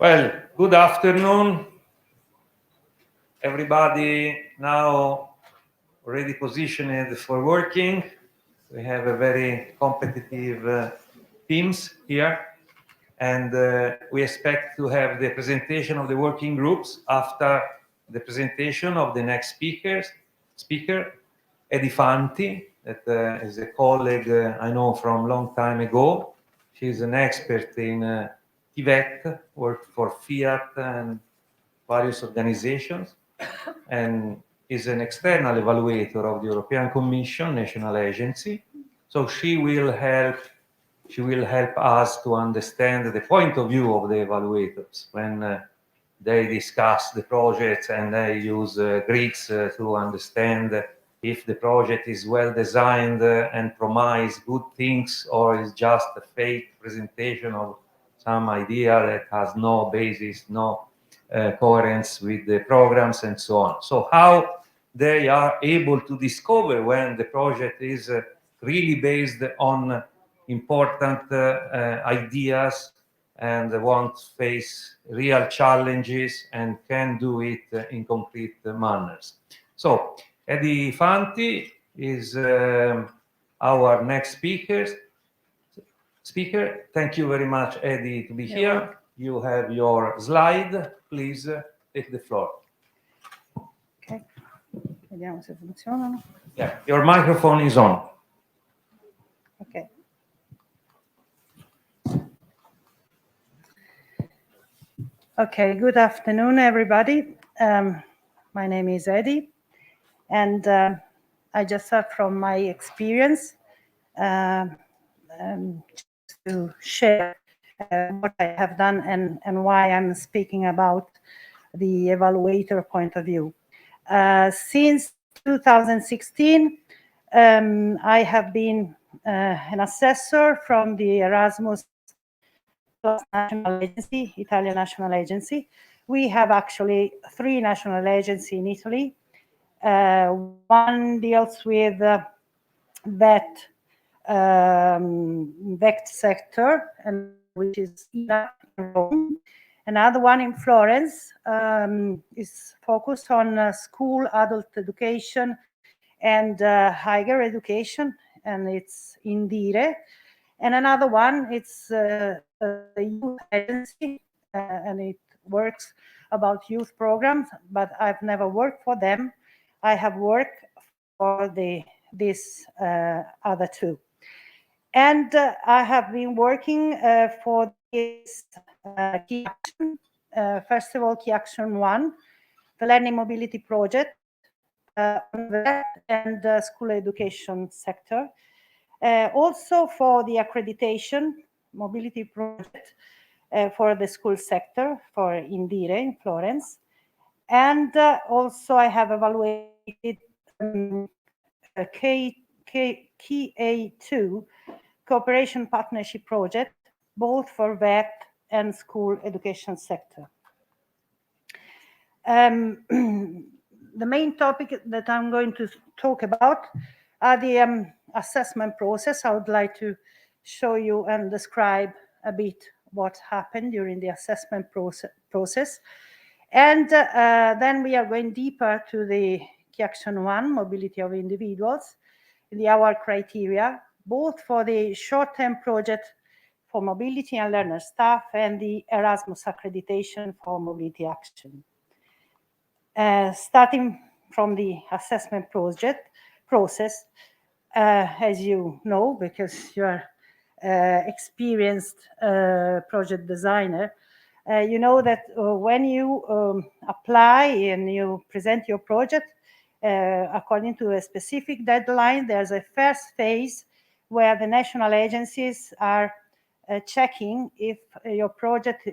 Well, good afternoon, everybody. Now already positioned for working. We have a very competitive teams here, and we expect to have the presentation of the working groups after the presentation of the next speaker, Edifanti, that is a colleague I know from long time ago. She's an expert in Tibet, worked for Fiat and various organizations, and is an external evaluator of the European Commission national agency. So she will help us to understand the point of view of the evaluators when they discuss the projects and they use Greeks to understand if the project is well designed and promise good things, or is just a fake presentation of some idea that has no basis, no coherence with the programs and so on. So how they are able to discover when the project is really based on important ideas and won't face real challenges and can do it in concrete manners. So Eddie Fanti is our next speaker. Thank you very much, Eddie, to be here. You have your slide. Please take the floor. Ok, vediamo se funzionano. Yeah, your microphone is on. Ok. Okay, good afternoon, everybody. My name is Eddie, and I just have from my experience to share what I have done and why I'm speaking about the evaluator point of view. Since 2016, I have been an assessor from the Erasmus national agency, Italian national agency. We have actually 3 national agencies in Italy. One deals with vet sector, and which is in Rome. Another one in Florence is focused on school adult education and higher education, and it's Indire. And another one, it's a youth agency, and it works about youth programs, but I've never worked for them. I have worked for this other 2. And I have been working for this key action. First of all, key action 1, the learning mobility project on the and school education sector. Also for the accreditation mobility project for the school sector for Indire in Florence. And also I have evaluated KA2 cooperation partnership project, both for vet and school education sector. The main topic that I'm going to talk about are the assessment process. I would like to show you and describe a bit what happened during the assessment process. And then we are going deeper to the key action 1, mobility of individuals, our criteria, both for the short-term project for mobility and learner staff and the Erasmus accreditation for mobility action. Starting from the assessment process, as you know, because you are experienced project designer, you know that when you apply and you present your project, according to a specific deadline. There's a first phase where the national agencies are checking if your project,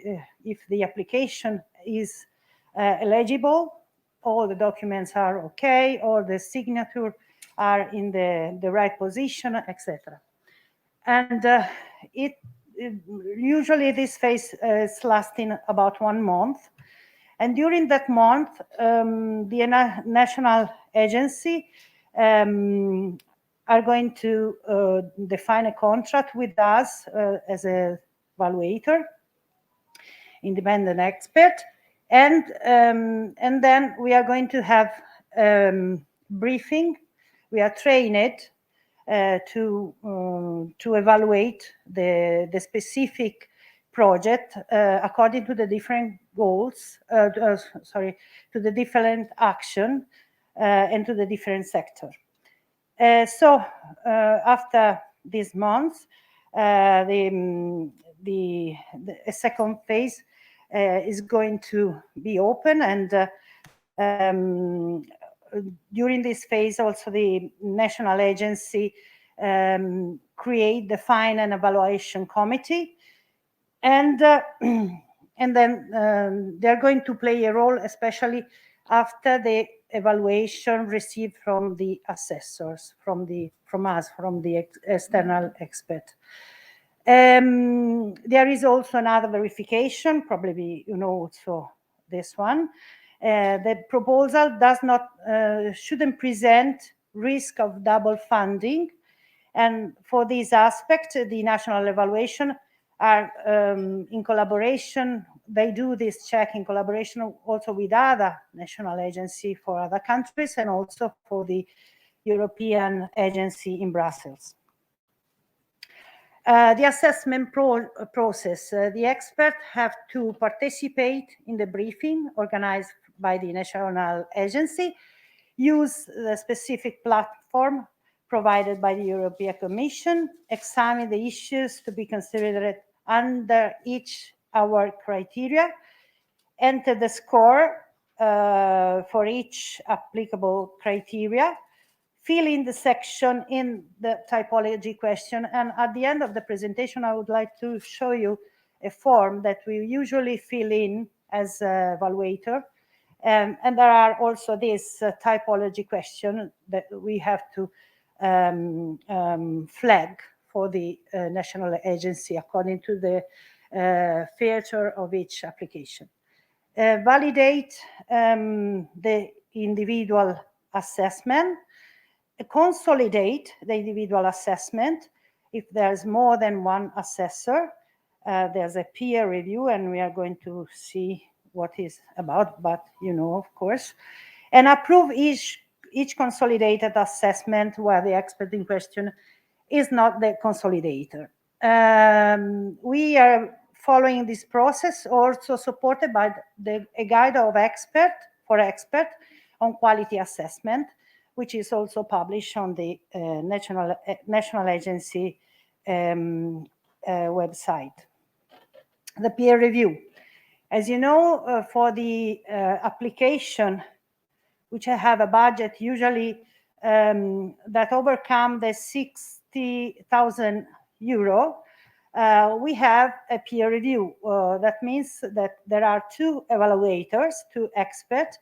if the application is eligible, all the documents are okay, all the signature are in the right position, etc. And usually this phase is lasting about 1 month. And during that month, the national agency are going to define a contract with us as a evaluator, independent expert, and then we are going to have briefing. We are trained to evaluate the specific project according to the different goals, to the different action and to the different sector. So after this month, the second phase is going to be open, and during this phase also the national agency define an evaluation committee, and then they're going to play a role, especially after the evaluation received from the assessors, from us, from the external expert. There is also another verification, probably you know also this one. The proposal does not shouldn't present risk of double funding, and for this aspect, the national evaluation are in collaboration. They do this check in collaboration also with other national agency for other countries and also for the European agency in Brussels. The assessment process, the experts have to participate in the briefing organized by the national agency, use the specific platform provided by the European Commission, examine the issues to be considered under each our criteria, enter the score for each applicable criteria, fill in the section in the typology question, and at the end of the presentation I would like to show you a form that we usually fill in as an evaluator, and there are also this typology question that we have to flag for the national agency according to the feature of each application. Validate the individual assessment, consolidate the individual assessment. If there's more than one assessor, there's a peer review, and we are going to see what is about, but you know, of course, and approve each consolidated assessment where the expert in question is not the consolidator. We are following this process, also supported by a guide of expert on quality assessment, which is also published on the national agency website. The peer review. As you know, for the application, which have a budget usually that overcome the 60,000 euro, we have a peer review. That means that there are two evaluators, two experts,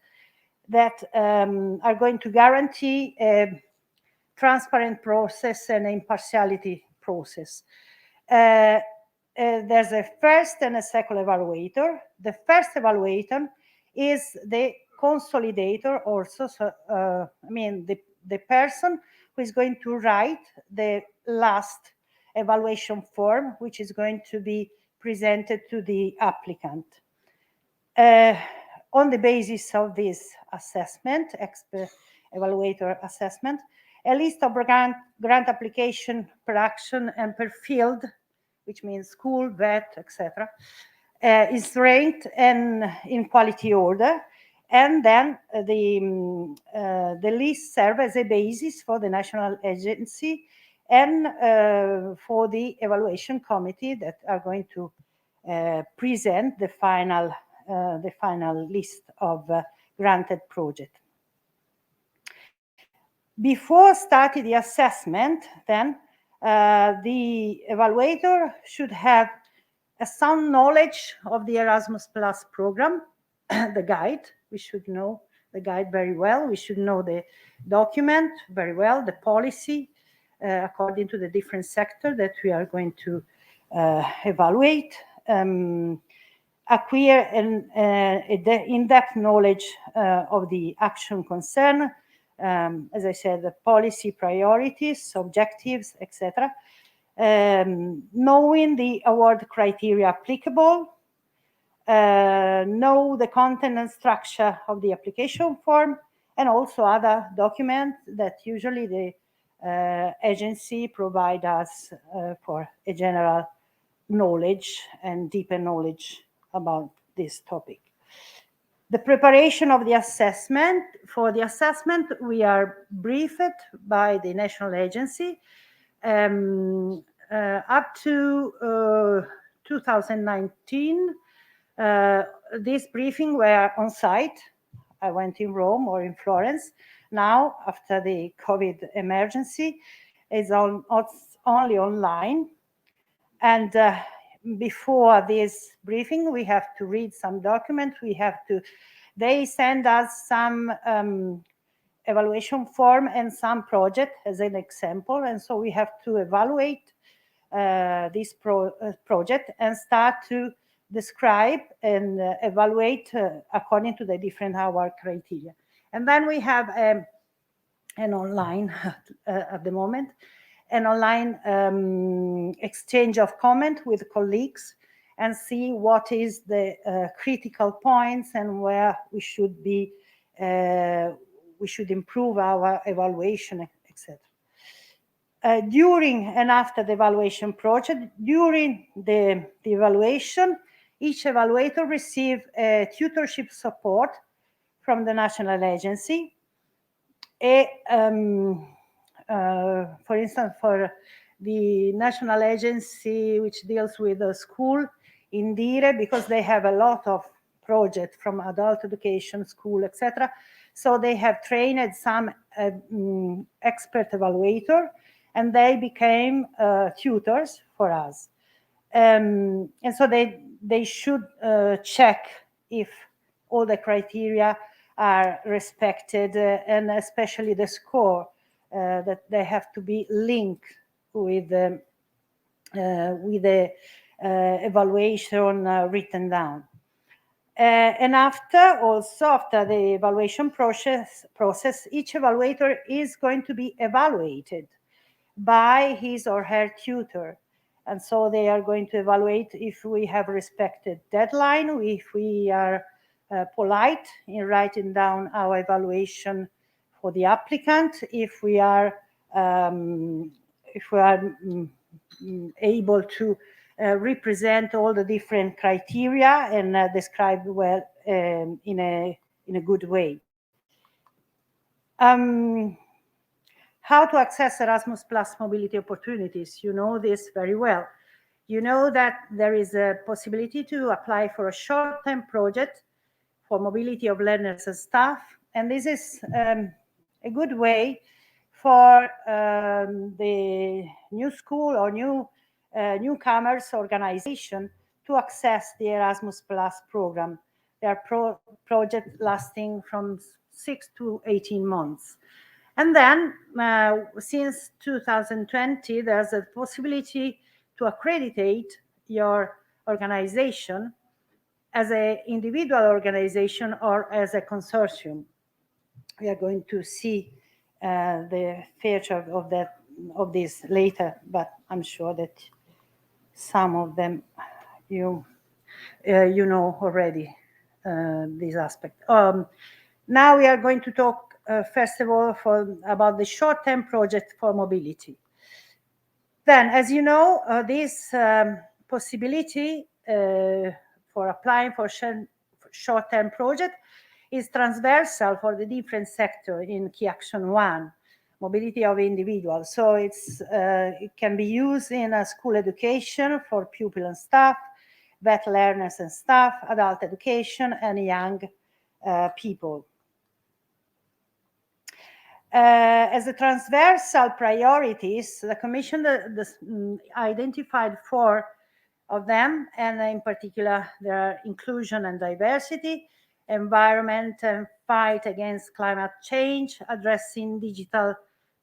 that are going to guarantee a transparent process and impartiality process. There's a first and a second evaluator. The first evaluator is the consolidator also, so, the person who is going to write the last evaluation form, which is going to be presented to the applicant. On the basis of this assessment, expert evaluator assessment, a list of grant application per action and per field, which means school, vet, etc., is ranked in quality order, and then the list serves as a basis for the national agency and for the evaluation committee that are going to present the final list of granted project. Before starting the assessment, then, the evaluator should have a sound knowledge of the Erasmus Plus program, the guide. We should know the guide very well. We should know the document very well, the policy, according to the different sector that we are going to evaluate. Acquire an in-depth knowledge of the action concern, as I said, the policy priorities, objectives, etc. Knowing the award criteria applicable, know the content and structure of the application form, and also other documents that usually the agency provide us for a general knowledge and deeper knowledge about this topic. The preparation of the assessment. For the assessment, we are briefed by the national agency. Up to 2019, this briefing were on site. I went in Rome or in Florence. Now, after the COVID emergency, it's only online. And before this briefing, we have to read some documents. They send us some evaluation form and some project as an example. And so we have to evaluate this project and start to describe and evaluate according to the different award criteria. And then we have an online at the moment, an online exchange of comment with colleagues and see what is the critical points and where we should improve our evaluation, etc. During and after the evaluation project, during the evaluation, each evaluator receives tutorship support from the national agency. For instance, for the national agency which deals with the school in Dire, because they have a lot of projects from adult education, school, etc. So they have trained some expert evaluator, and they became tutors for us. And so they should check if all the criteria are respected, and especially the score, that they have to be linked with the evaluation written down. And after the evaluation process, each evaluator is going to be evaluated by his or her tutor. And so they are going to evaluate if we have respected deadline, if we are polite in writing down our evaluation for the applicant, if we are able to represent all the different criteria and describe well in a good way. How to access Erasmus Plus mobility opportunities? You know this very well. You know that there is a possibility to apply for a short-term project for mobility of learners and staff, and this is a good way for the new school or newcomers organization to access the Erasmus Plus program. There are projects lasting from 6 to 18 months. And then, since 2020, there's a possibility to accreditate your organization as an individual organization or as a consortium. We are going to see the feature of this later, but I'm sure that some of them you know already this aspect. Now we are going to talk first of all about the short-term project for mobility. Then, as you know, this possibility for applying for short-term project is transversal for the different sector in Key Action 1, mobility of individuals. So it can be used in school education for pupil and staff, vet learners and staff, adult education, and young people. As a transversal priorities, the Commission identified 4 of them, and in particular, there are inclusion and diversity, environment and fight against climate change, addressing digital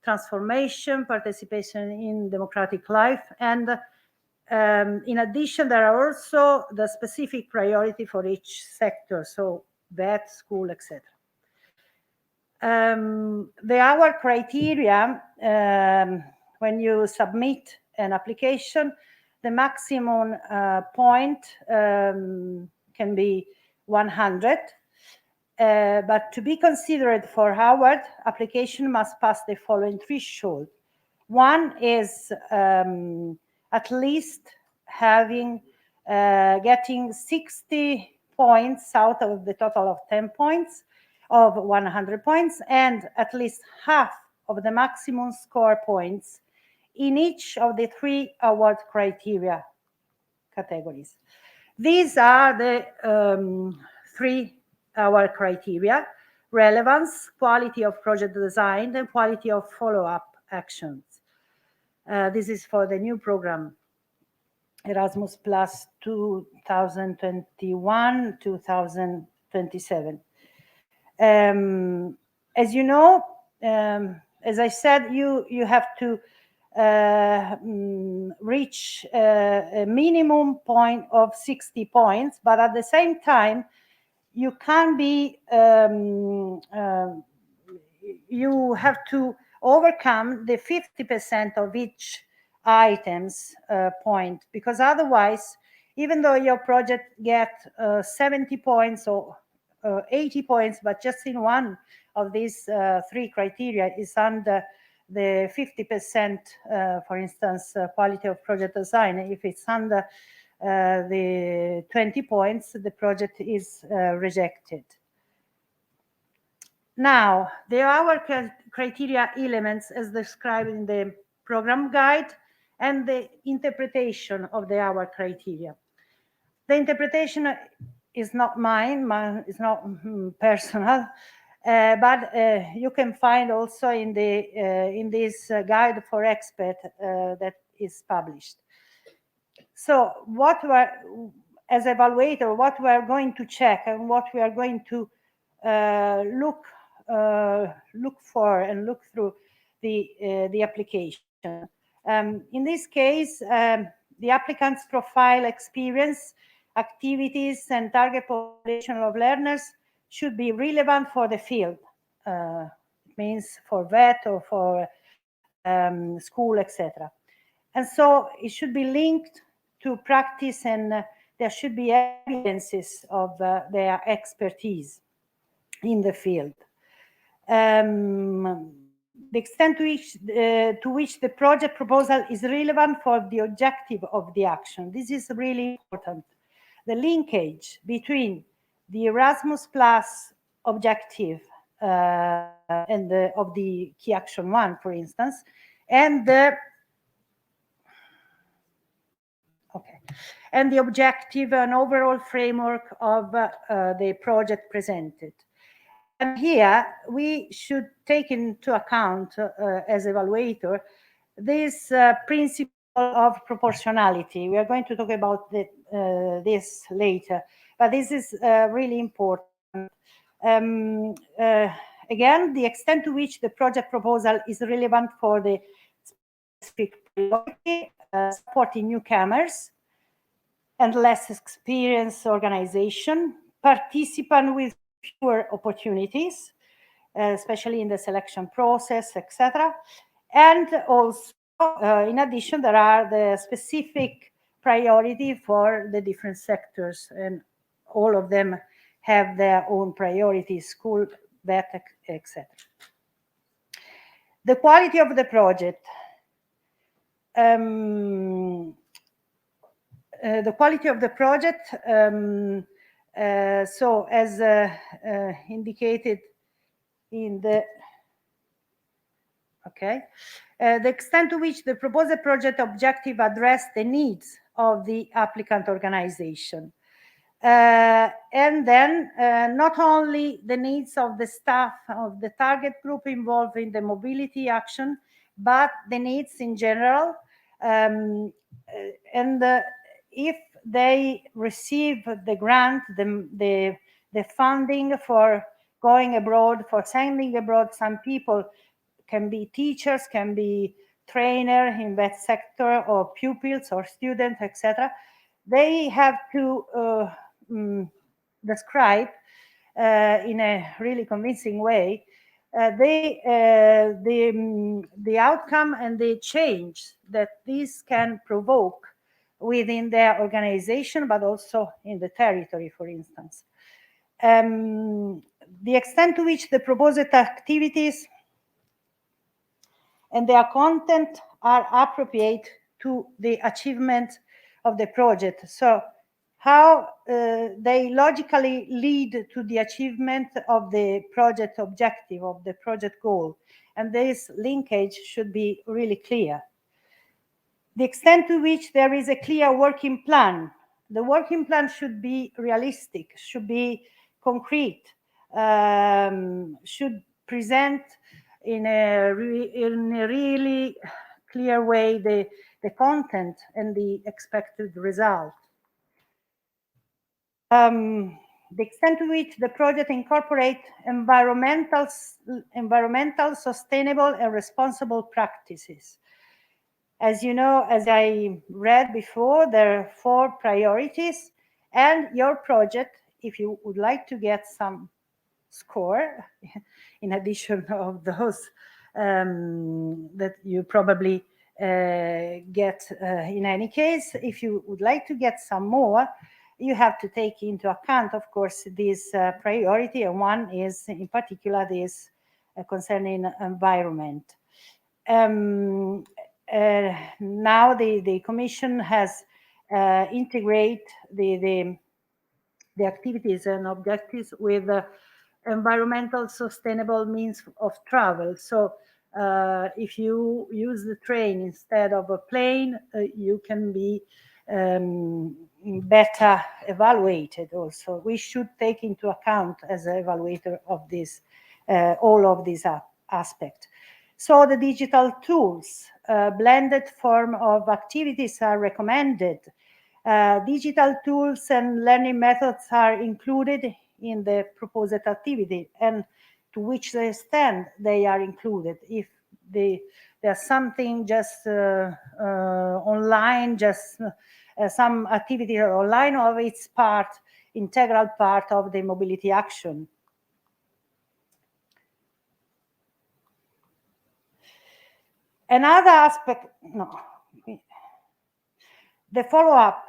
transformation, participation in democratic life, and in addition, there are also the specific priority for each sector, so vet, school, etc. The hour criteria, when you submit an application, the maximum point can be 100, but to be considered for Howard, application must pass the following threshold. One is at least having getting 60 points out of the total of 10 points of 100 points, and at least half of the maximum score points in each of the 3 award criteria categories. These are the 3 award criteria: relevance, quality of project design, and quality of follow-up actions. This is for the new program, Erasmus Plus 2021-2027. As you know, as I said, you have to reach a minimum point of 60 points, but at the same time, you can be, you have to overcome the 50% of each item's point, because otherwise, even though your project gets 70 points or 80 points, but just in one of these 3 criteria is under the 50%, for instance, quality of project design. If it's under the 20 points, the project is rejected. Now, there are criteria elements as described in the program guide and the interpretation of the hour criteria. The interpretation is not mine, it's not personal, but you can find also in the in this guide for expert that is published. So what we're, as evaluator, what we are going to check and what we are going to look for and look through the application. In this case, the applicant's profile, experience, activities, and target population of learners should be relevant for the field. It means for vet or for school, etc. And so it should be linked to practice, and there should be evidences of their expertise in the field. The extent to which the project proposal is relevant for the objective of the action. This is really important. The linkage between the Erasmus Plus objective and of the key action 1, for instance, and the objective and overall framework of the project presented. And here we should take into account as evaluator this principle of proportionality. We are going to talk about this later, but this is really important. Again, the extent to which the project proposal is relevant for the specific priority, supporting newcomers and less experienced organization, participant with fewer opportunities, especially in the selection process, etc. And also, in addition, there are the specific priority for the different sectors, and all of them have their own priorities, school, vet, etc. The quality of the project. The quality of the project, so as indicated in the, the extent to which the proposed project objective address the needs of the applicant organization. And then not only the needs of the staff of the target group involved in the mobility action, but the needs in general. If they receive the grant, the funding for going abroad, for sending abroad some people, can be teachers, can be trainer in that sector, or pupils or students, etc. They have to describe in a really convincing way the outcome and the change that this can provoke within their organization, but also in the territory, for instance. The extent to which the proposed activities and their content are appropriate to the achievement of the project. So how they logically lead to the achievement of the project objective, of the project goal. And this linkage should be really clear. The extent to which there is a clear working plan. The working plan should be realistic, should be concrete, should present in a really clear way the content and the expected result. The extent to which the project incorporate environmental, sustainable, and responsible practices. As you know, as I read before, there are 4 priorities, and your project, if you would like to get some score, in addition of those that you probably get in any case, if you would like to get some more, you have to take into account, of course, this priority, and one is in particular this concerning environment. Now the Commission has integrate the activities and objectives with environmental sustainable means of travel. So if you use the train instead of a plane, you can be better evaluated also. We should take into account as an evaluator of this, all of these aspects. So the digital tools, blended form of activities are recommended. Digital tools and learning methods are included in the proposed activity, and to which extent they are included. If there's something just online, just some activity online, or it's integral part of the mobility action. Another aspect, the follow-up.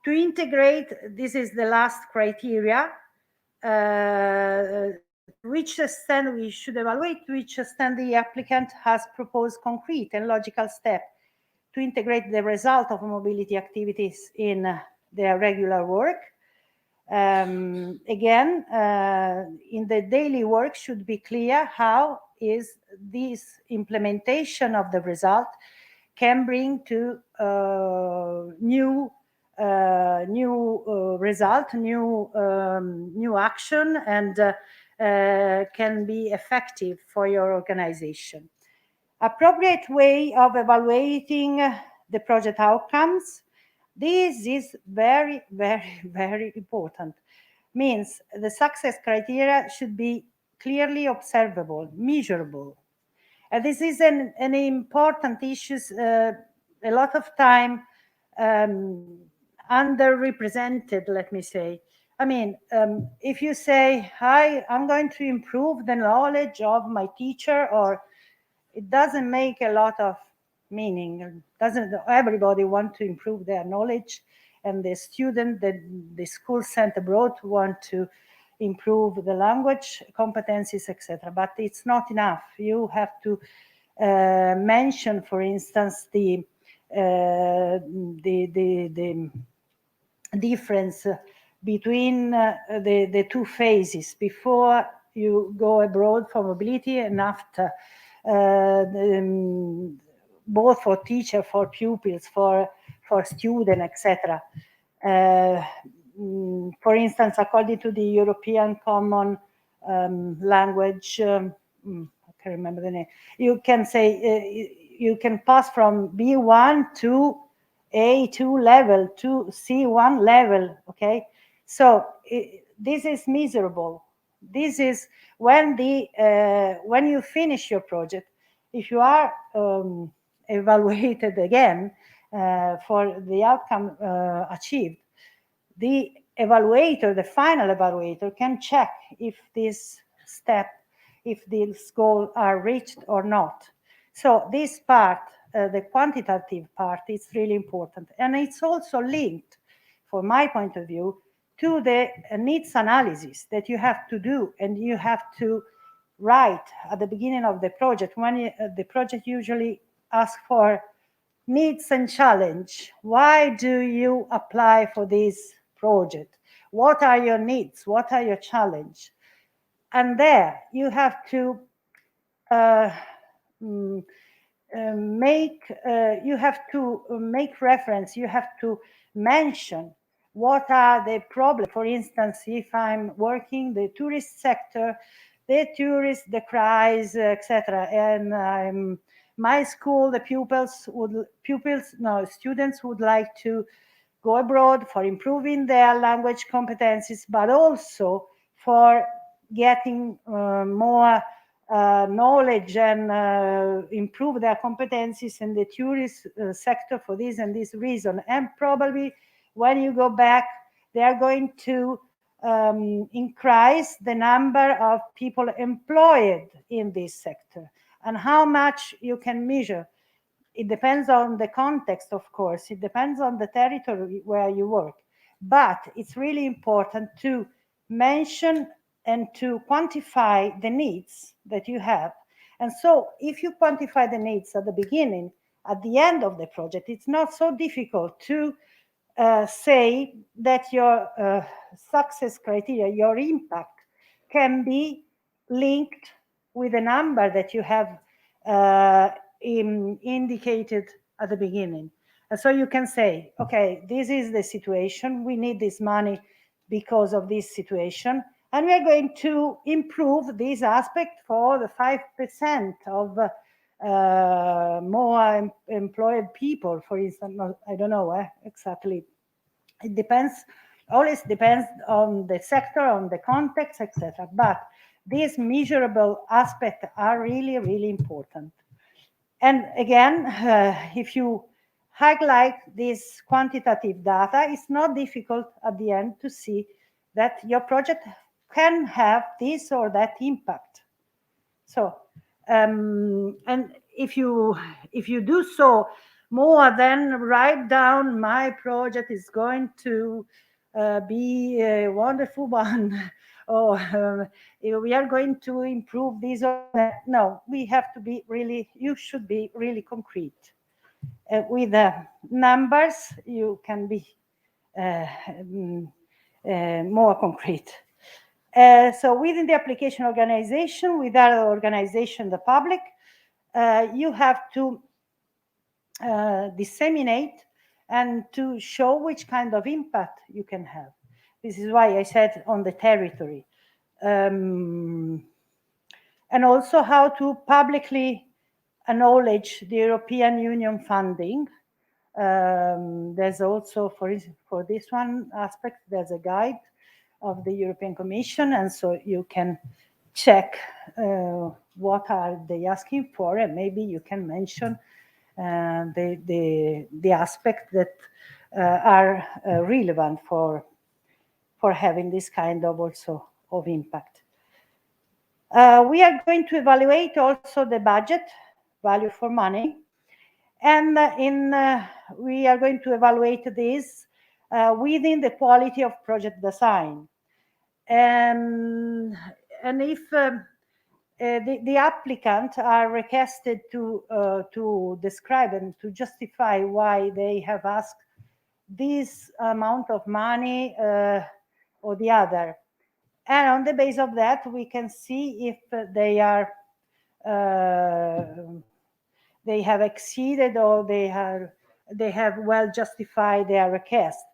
To integrate, this is the last criteria, which extent we should evaluate, to which extent the applicant has proposed concrete and logical steps to integrate the result of mobility activities in their regular work. Again, in the daily work should be clear how is this implementation of the result can bring to new result, new action, and can be effective for your organization. Appropriate way of evaluating the project outcomes. This is very, very, very important. Means the success criteria should be clearly observable, measurable. And this is an important issue, a lot of time underrepresented, let me say. I mean, if you say, hi, I'm going to improve the knowledge of my teacher, or it doesn't make a lot of meaning. Doesn't everybody want to improve their knowledge? And the student that the school sent abroad want to improve the language competencies, etc. But it's not enough. You have to mention, for instance, the difference between the 2 phases before you go abroad for mobility and after, both for teacher, for pupils, for for student, etc. For instance, according to the European Common Language, I can't remember the name, you can say you can pass from B1 to A2 level to C1 level, okay? So this is miserable. This is when when you finish your project, if you are evaluated again for the outcome achieved, the evaluator, the final evaluator, can check if this step, if these goals are reached or not. So this part, the quantitative part, is really important. And it's also linked, from my point of view, to the needs analysis that you have to do, and you have to write at the beginning of the project. When the project usually asks for needs and challenge. Why do you apply for this project? What are your needs? What are your challenge? And there you have to make reference, you have to mention what are the problems. For instance, if I'm working the tourist sector, the tourists, the cries, etc. And my school, the students would like to go abroad for improving their language competencies, but also for getting more knowledge and improve their competencies in the tourist sector for this and this reason. And probably when you go back, they are going to increase the number of people employed in this sector. And how much you can measure, it depends on the context, of course. It depends on the territory where you work. But it's really important to mention and to quantify the needs that you have. And so if you quantify the needs at the beginning, at the end of the project, it's not so difficult to say that your success criteria, your impact, can be linked with a number that you have indicated at the beginning. And so you can say, okay, this is the situation. We need this money because of this situation. And we're going to improve this aspect for the 5% of more employed people, for instance. I don't know exactly. It depends, always depends on the sector, on the context, etc. But these measurable aspects are really, really important. And again, if you highlight this quantitative data, it's not difficult at the end to see that your project can have this or that impact. So, and if you do so, more than write down my project is going to be a wonderful one, or we are going to improve this or that. No, we have to be really, you should be really concrete. With the numbers, you can be more concrete. So within the application organization, with other organization, the public, you have to disseminate and to show which kind of impact you can have. This is why I said on the territory. And also how to publicly acknowledge the European Union funding. There's also, for this one aspect, there's a guide of the European Commission, and so you can check what are they asking for, and maybe you can mention the aspect that are relevant for having this kind of also of impact. We are going to evaluate also the budget, value for money, and we are going to evaluate this within the quality of project design. And if the applicant are requested to describe and to justify why they have asked this amount of money or the other. And on the basis of that, we can see if they have exceeded or they are they have well justified their request.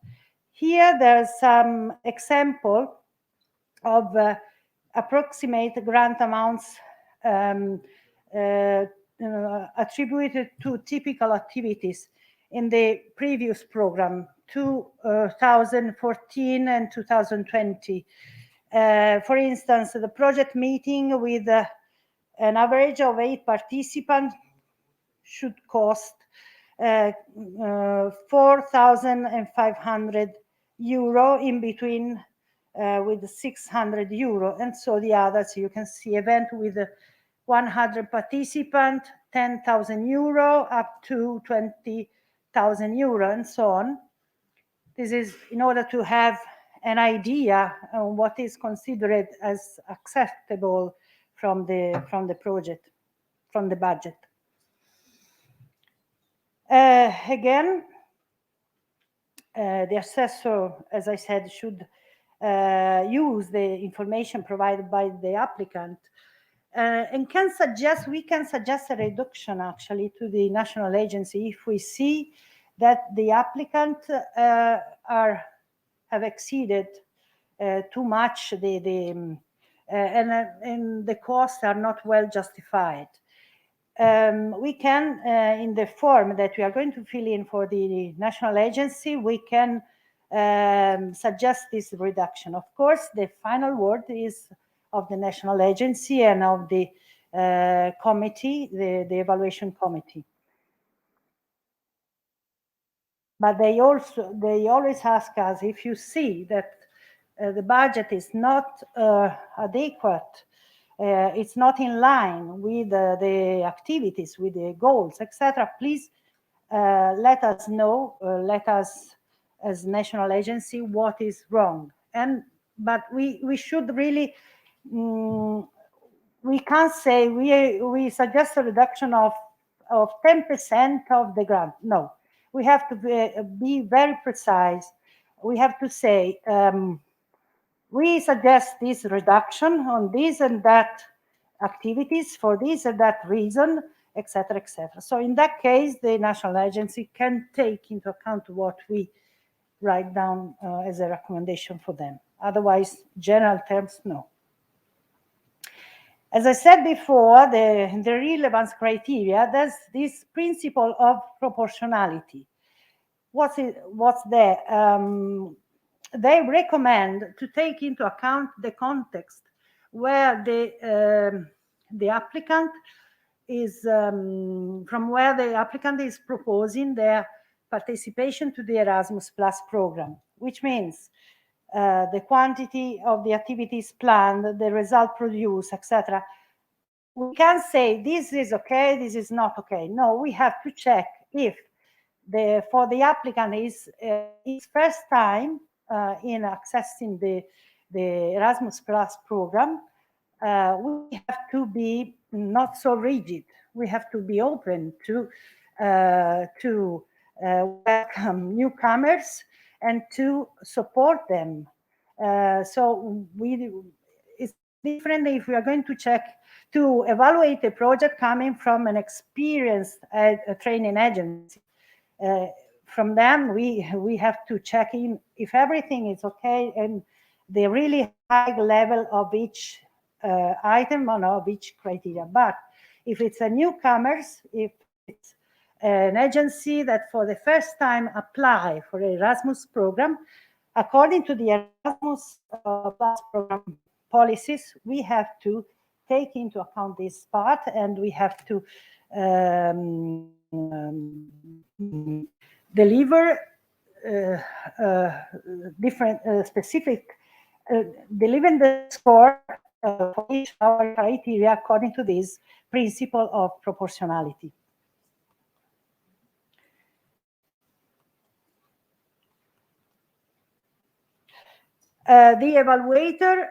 Here there's some example of approximate grant amounts attributed to typical activities in the previous program, 2014 and 2020. For instance, the project meeting with an average of 8 participants should cost 4,500 euro, in between with 600 euro. And so the others, you can see event with 100 participants, 10,000 euro, up to 20,000 euro, and so on. This is in order to have an idea on what is considered as acceptable from the project, from the budget. Again, the assessor, as I said, should use the information provided by the applicant, and we can suggest a reduction actually to the national agency if we see that the applicant have exceeded too much and the costs are not well justified. We can, in the form that we are going to fill in for the national agency, we can suggest this reduction. Of course, the final word is of the national agency and of the committee, the evaluation committee. But they always ask us, if you see that the budget is not adequate, it's not in line with the activities, with the goals, etc., please let us know, let us as national agency, what is wrong. But we should really, we can't say we suggest a reduction of 10% of the grant. No, we have to be very precise. We have to say, we suggest this reduction on this and that activities for this and that reason, etc., etc. So in that case, the national agency can take into account what we write down as a recommendation for them. Otherwise, general terms, no. As I said before, the relevance criteria, there's this principle of proportionality. What's there? They recommend to take into account the context where the applicant is, from where the applicant is proposing their participation to the Erasmus Plus program, which means the quantity of the activities planned, the result produced, etc. We can't say this is okay, this is not okay. No, we have to check if for the applicant is his first time in accessing the Erasmus Plus program. We have to be not so rigid. We have to be open to welcome newcomers and to support them. So it's different if we are going to to evaluate a project coming from an experienced training agency. From them, we have to check in if everything is okay and the really high level of each item and of each criteria. But if it's a newcomers, if it's an agency that for the first time apply for the Erasmus program, according to the Erasmus Plus program policies, we have to take into account this part, and we have to deliver different specific, delivering the score for each of our criteria according to this principle of proportionality. The evaluator,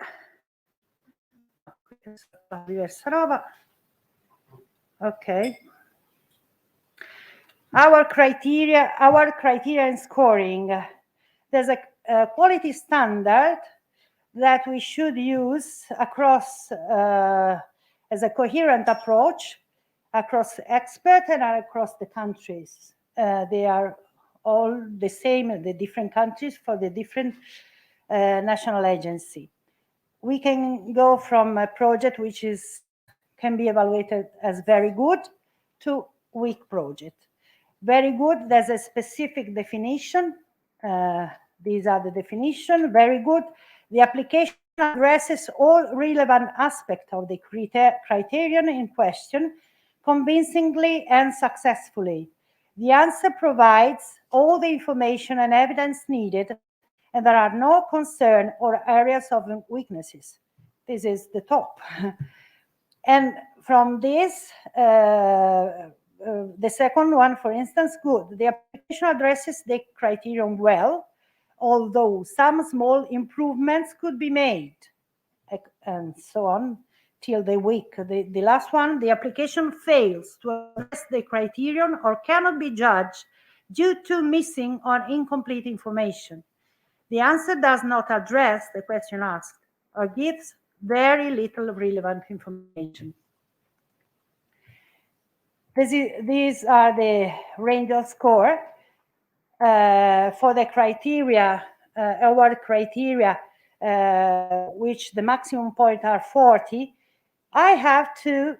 okay. Our criteria and scoring. There's a quality standard that we should use across as a coherent approach across experts and across the countries. they are all the same in the different countries for the different national agency. We can go from a project which can be evaluated as very good to weak project. Very good, there's a specific definition. These are the definition. Very good, the application addresses all relevant aspects of the criterion in question convincingly and successfully. The answer provides all the information and evidence needed, and there are no concern or areas of weaknesses. This is the top. And from this, the second one, for instance, good. The application addresses the criterion well, although some small improvements could be made, and so on, till the weak. The last one, the application fails to address the criterion or cannot be judged due to missing or incomplete information. The answer does not address the question asked or gives very little relevant information. These are the range of score for the criteria, award criteria, which the maximum point are 40. I have to,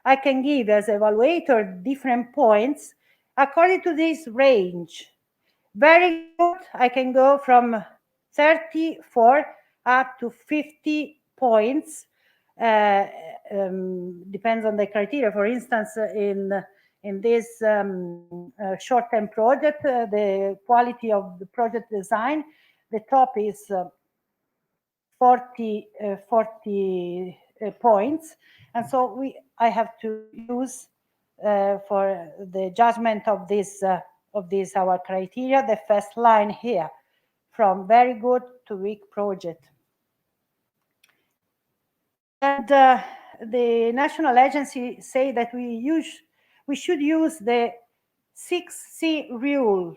I can give as evaluator different points according to this range. Very good, I can go from 34 up to 50 points. Depends on the criteria. For instance, in this short-term project, the quality of the project design, the top is 40 points, and so I have to use for the judgment of this our criteria, the first line here, from very good to weak project. And the national agency say that we should use the 6C rule,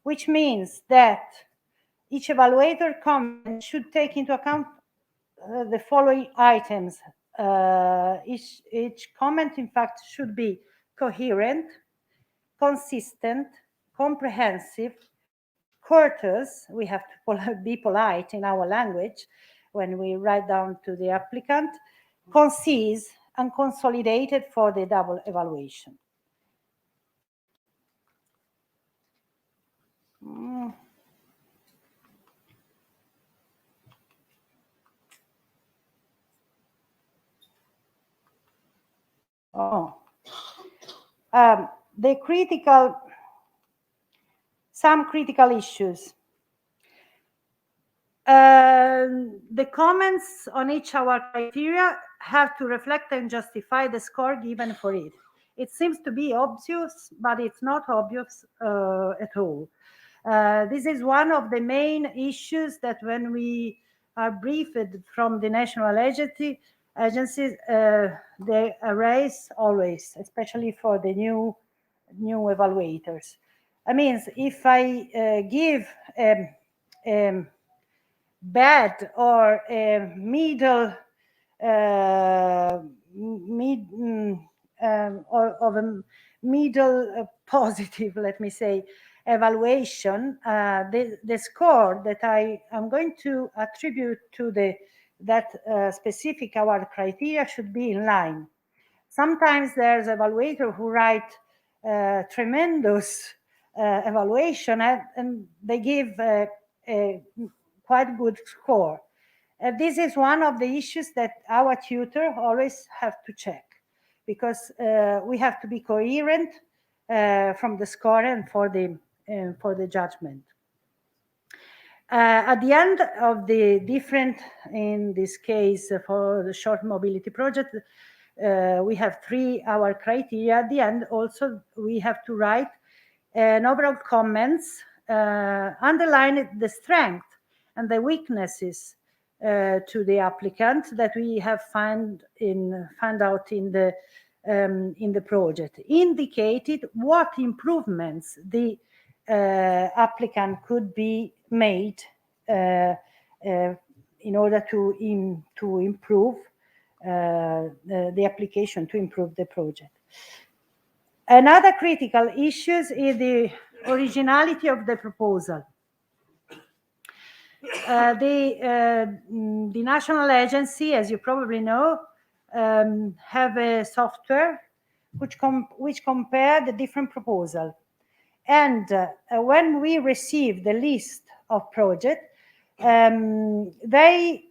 which means that each evaluator comment should take into account the following items. Each comment, in fact, should be coherent, consistent, comprehensive, courteous. We have to be polite in our language when we write down to the applicant, concise, and consolidated for the double evaluation. Some critical issues. The comments on each our criteria have to reflect and justify the score given for it. It seems to be obvious, but it's not obvious at all. This is one of the main issues that when we are briefed from the national agencies, they arise always, especially for the new evaluators. I mean, if I give bad or middle or of a middle positive, let me say, evaluation, the score that I am going to attribute to that specific award criteria should be in line. Sometimes there's evaluator who write tremendous evaluation and they give a quite good score. This is one of the issues that our tutor always have to check, because we have to be coherent from the score and for the judgment. At the end of the different, in this case for the short mobility project, we have 3 our criteria. At the end also we have to write an overall comments underline the strength and the weaknesses to the applicant that we have found out in the project, indicated what improvements the applicant could be made in order to improve the application, to improve the project. Another critical issue is the originality of the proposal. The national agency, as you probably know, have a software which compare the different proposals. And when we receive the list of projects, they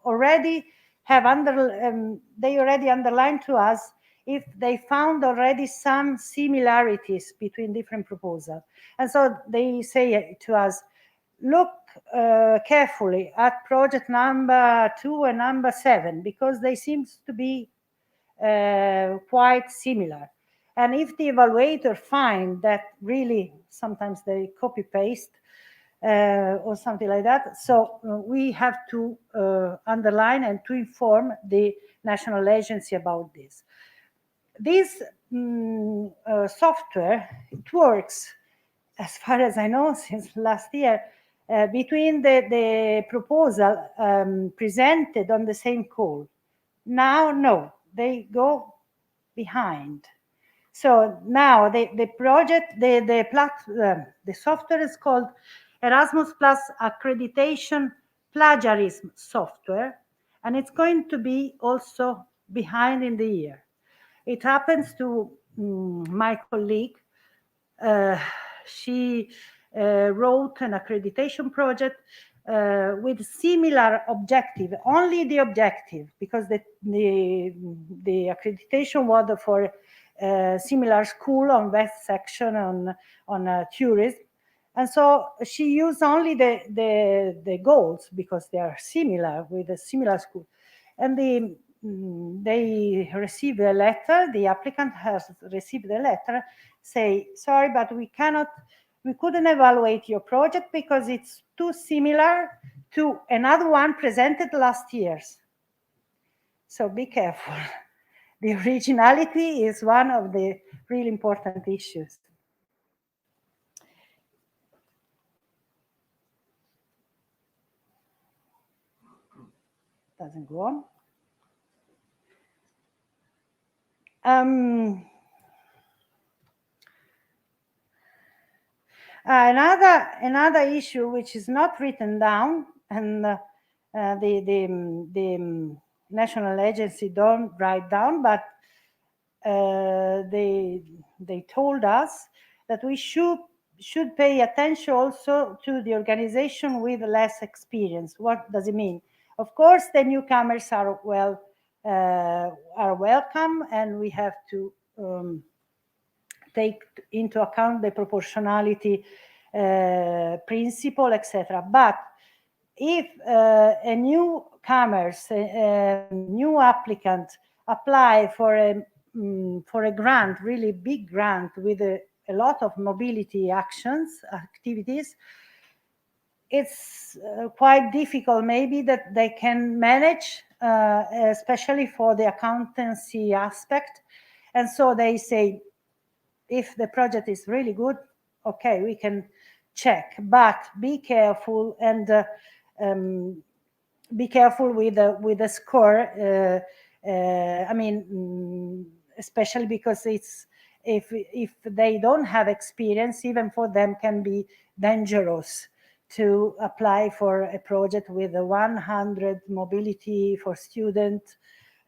already underlined to us if they found already some similarities between different proposals. And so they say to us, look carefully at project number 2 and number 7, because they seem to be quite similar. And if the evaluator find that really sometimes they copy paste or something like that, so we have to underline and to inform the national agency about this. This software, it works, as far as I know, since last year, between the proposal presented on the same call. Now, no, they go behind. So now the project, the software is called Erasmus Plus Accreditation Plagiarism Software, and it's going to be also behind in the year. It happens to my colleague. She wrote an accreditation project with similar objective, only the objective, because the accreditation was for similar school on west section on tourism. And so she used only the goals because they are similar with a similar school. And they received a letter, the applicant has received a letter, say, sorry, but we couldn't evaluate your project because it's too similar to another one presented last year. So be careful. The originality is one of the really important issues. Doesn't go on. Another issue which is not written down, and the national agency don't write down, but they told us that we should pay attention also to the organization with less experience. What does it mean? Of course, the newcomers are welcome, and we have to take into account the proportionality principle, etc. But if a newcomers, a new applicant apply for a grant, really big grant with a lot of mobility activities, it's quite difficult maybe that they can manage, especially for the accountancy aspect. And so they say, if the project is really good, okay, we can check, but be careful, and be careful with the score. I mean, especially because it's if they don't have experience, even for them can be dangerous to apply for a project with 100 mobility for students,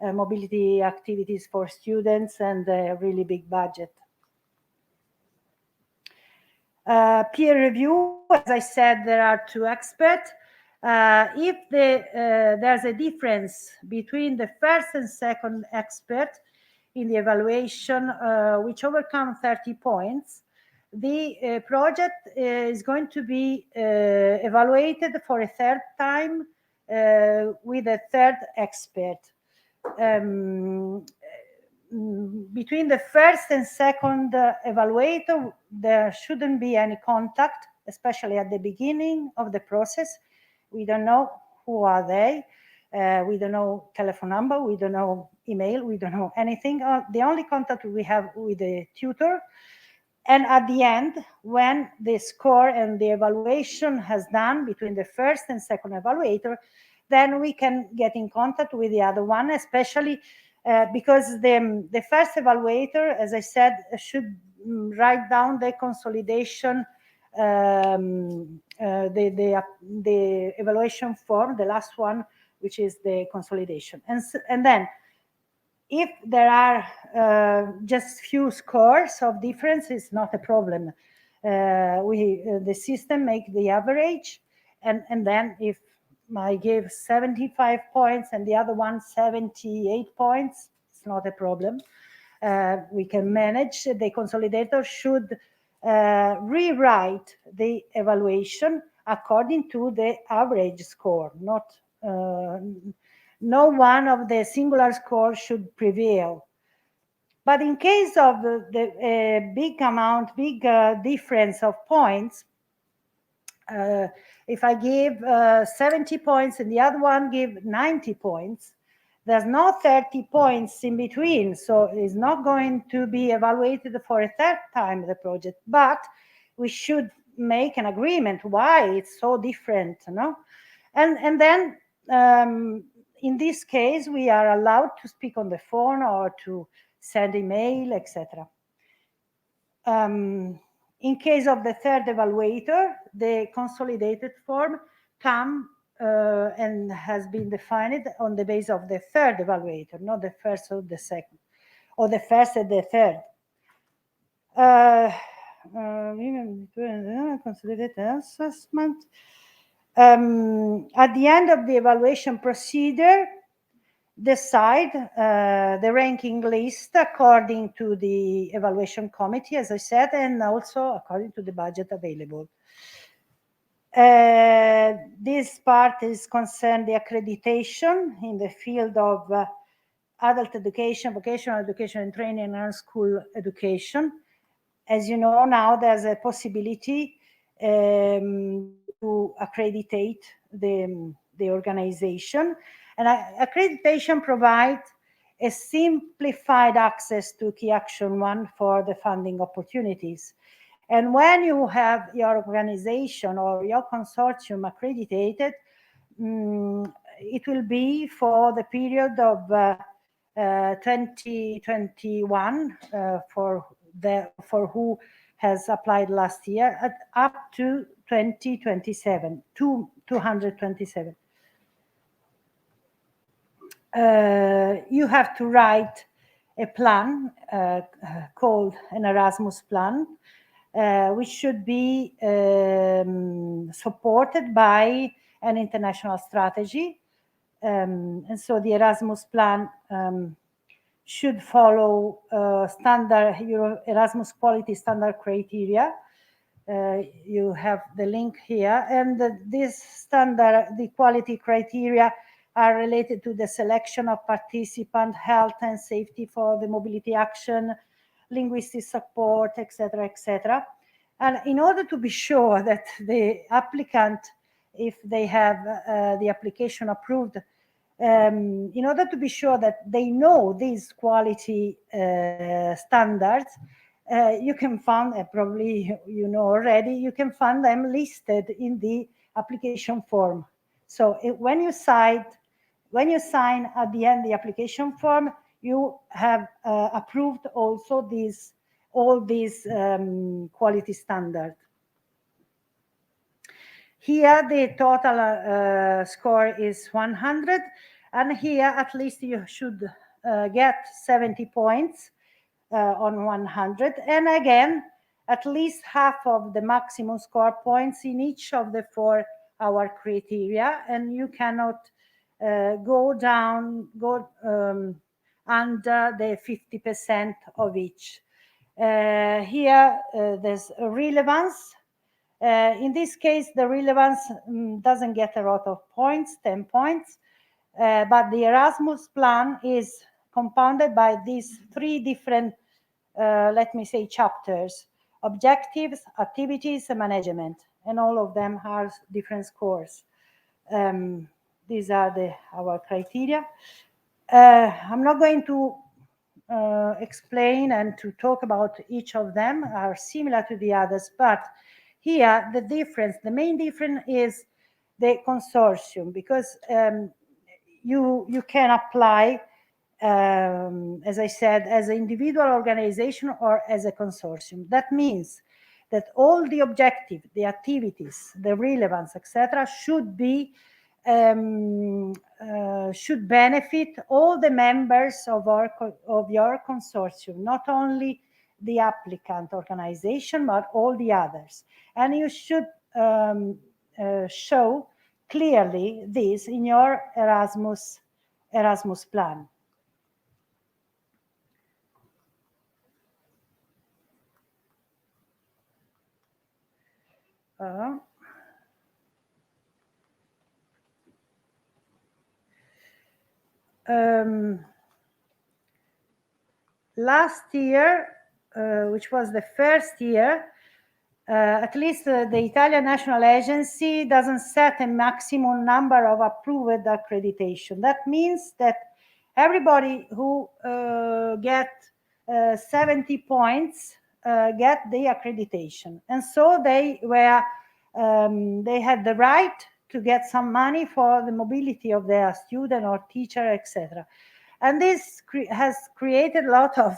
mobility activities for students, and a really big budget. Peer review, as I said, there are 2 experts. If there's a difference between the first and second expert in the evaluation, which overcome 30 points, the project is going to be evaluated for a third time with a third expert. Between the first and second evaluator, there shouldn't be any contact, especially at the beginning of the process. We don't know who are they. We don't know telephone number. We don't know email. We don't know anything. The only contact we have with the tutor. And at the end, when the score and the evaluation has done between the first and second evaluator, then we can get in contact with the other one, especially because the first evaluator, as I said, should write down the consolidation, the evaluation form, the last one, which is the consolidation. And then if there are just few scores of difference, it's not a problem. The system make the average, and then if I give 75 points and the other one 78 points, it's not a problem. We can manage. The consolidator should rewrite the evaluation according to the average score, not no one of the singular scores should prevail. But in case of the big difference of points, if I give 70 points and the other one give 90 points, there's no 30 points in between, so it's not going to be evaluated for a third time, the project, but we should make an agreement why it's so different, no? And then in this case, we are allowed to speak on the phone or to send email, etc. In case of the third evaluator, the consolidated form come and has been defined on the basis of the third evaluator, not the first or the second, or the first and the third. Consolidated assessment. At the end of the evaluation procedure, decide the ranking list according to the evaluation committee, as I said, and also according to the budget available. This part is concerned the accreditation in the field of adult education, vocational education and training, and school education. As you know, now there's a possibility to accreditate the organization. And accreditation provides a simplified access to Key Action 1 for the funding opportunities. And when you have your organization or your consortium accredited, it will be for the period of 2021 for who has applied last year, up to 2027, 227. You have to write a plan called an Erasmus plan, which should be supported by an international strategy. And so the Erasmus plan should follow standard Erasmus quality standard criteria. You have the link here, and this standard, the quality criteria are related to the selection of participant, health and safety for the mobility action, linguistic support, etc., etc. And in order to be sure that the applicant, if they have the application approved, in order to be sure that they know these quality standards, you can find, probably you know already, you can find them listed in the application form. So when you sign at the end the application form, you have approved also all these quality standards. Here the total score is 100, and here at least you should get 70 points on 100, and again at least half of the maximum score points in each of the 4 our criteria, and you cannot go under the 50% of each. Here there's a relevance. In this case, the relevance doesn't get a lot of points, 10 points, but the Erasmus plan is compounded by these 3 different, let me say, chapters: objectives, activities, and management, and all of them have different scores. These are our criteria. I'm not going to explain and to talk about each of them, are similar to the others, but here the main difference is the consortium, because you can apply as I said, as an individual organization or as a consortium. That means that all the objective, the activities, the relevance, etc., should be should benefit all the members of your consortium, not only the applicant organization, but all the others. And you should show clearly this in your Erasmus plan. Last year, which was the first year, at least the Italian National Agency doesn't set a maximum number of approved accreditation. That means that everybody who get 70 points get the accreditation. And so they were, they had the right to get some money for the mobility of their student or teacher, etc. And this has created a lot of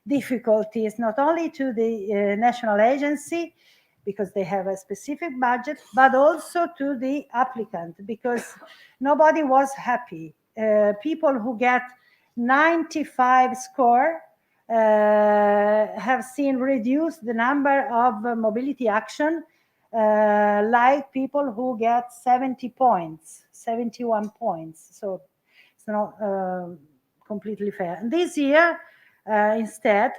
difficulties, not only to the national agency, because they have a specific budget, but also to the applicant, because nobody was happy. People who get 95 score have seen reduced the number of mobility action, like people who get 70 points, 71 points. So it's not completely fair. And this year, instead,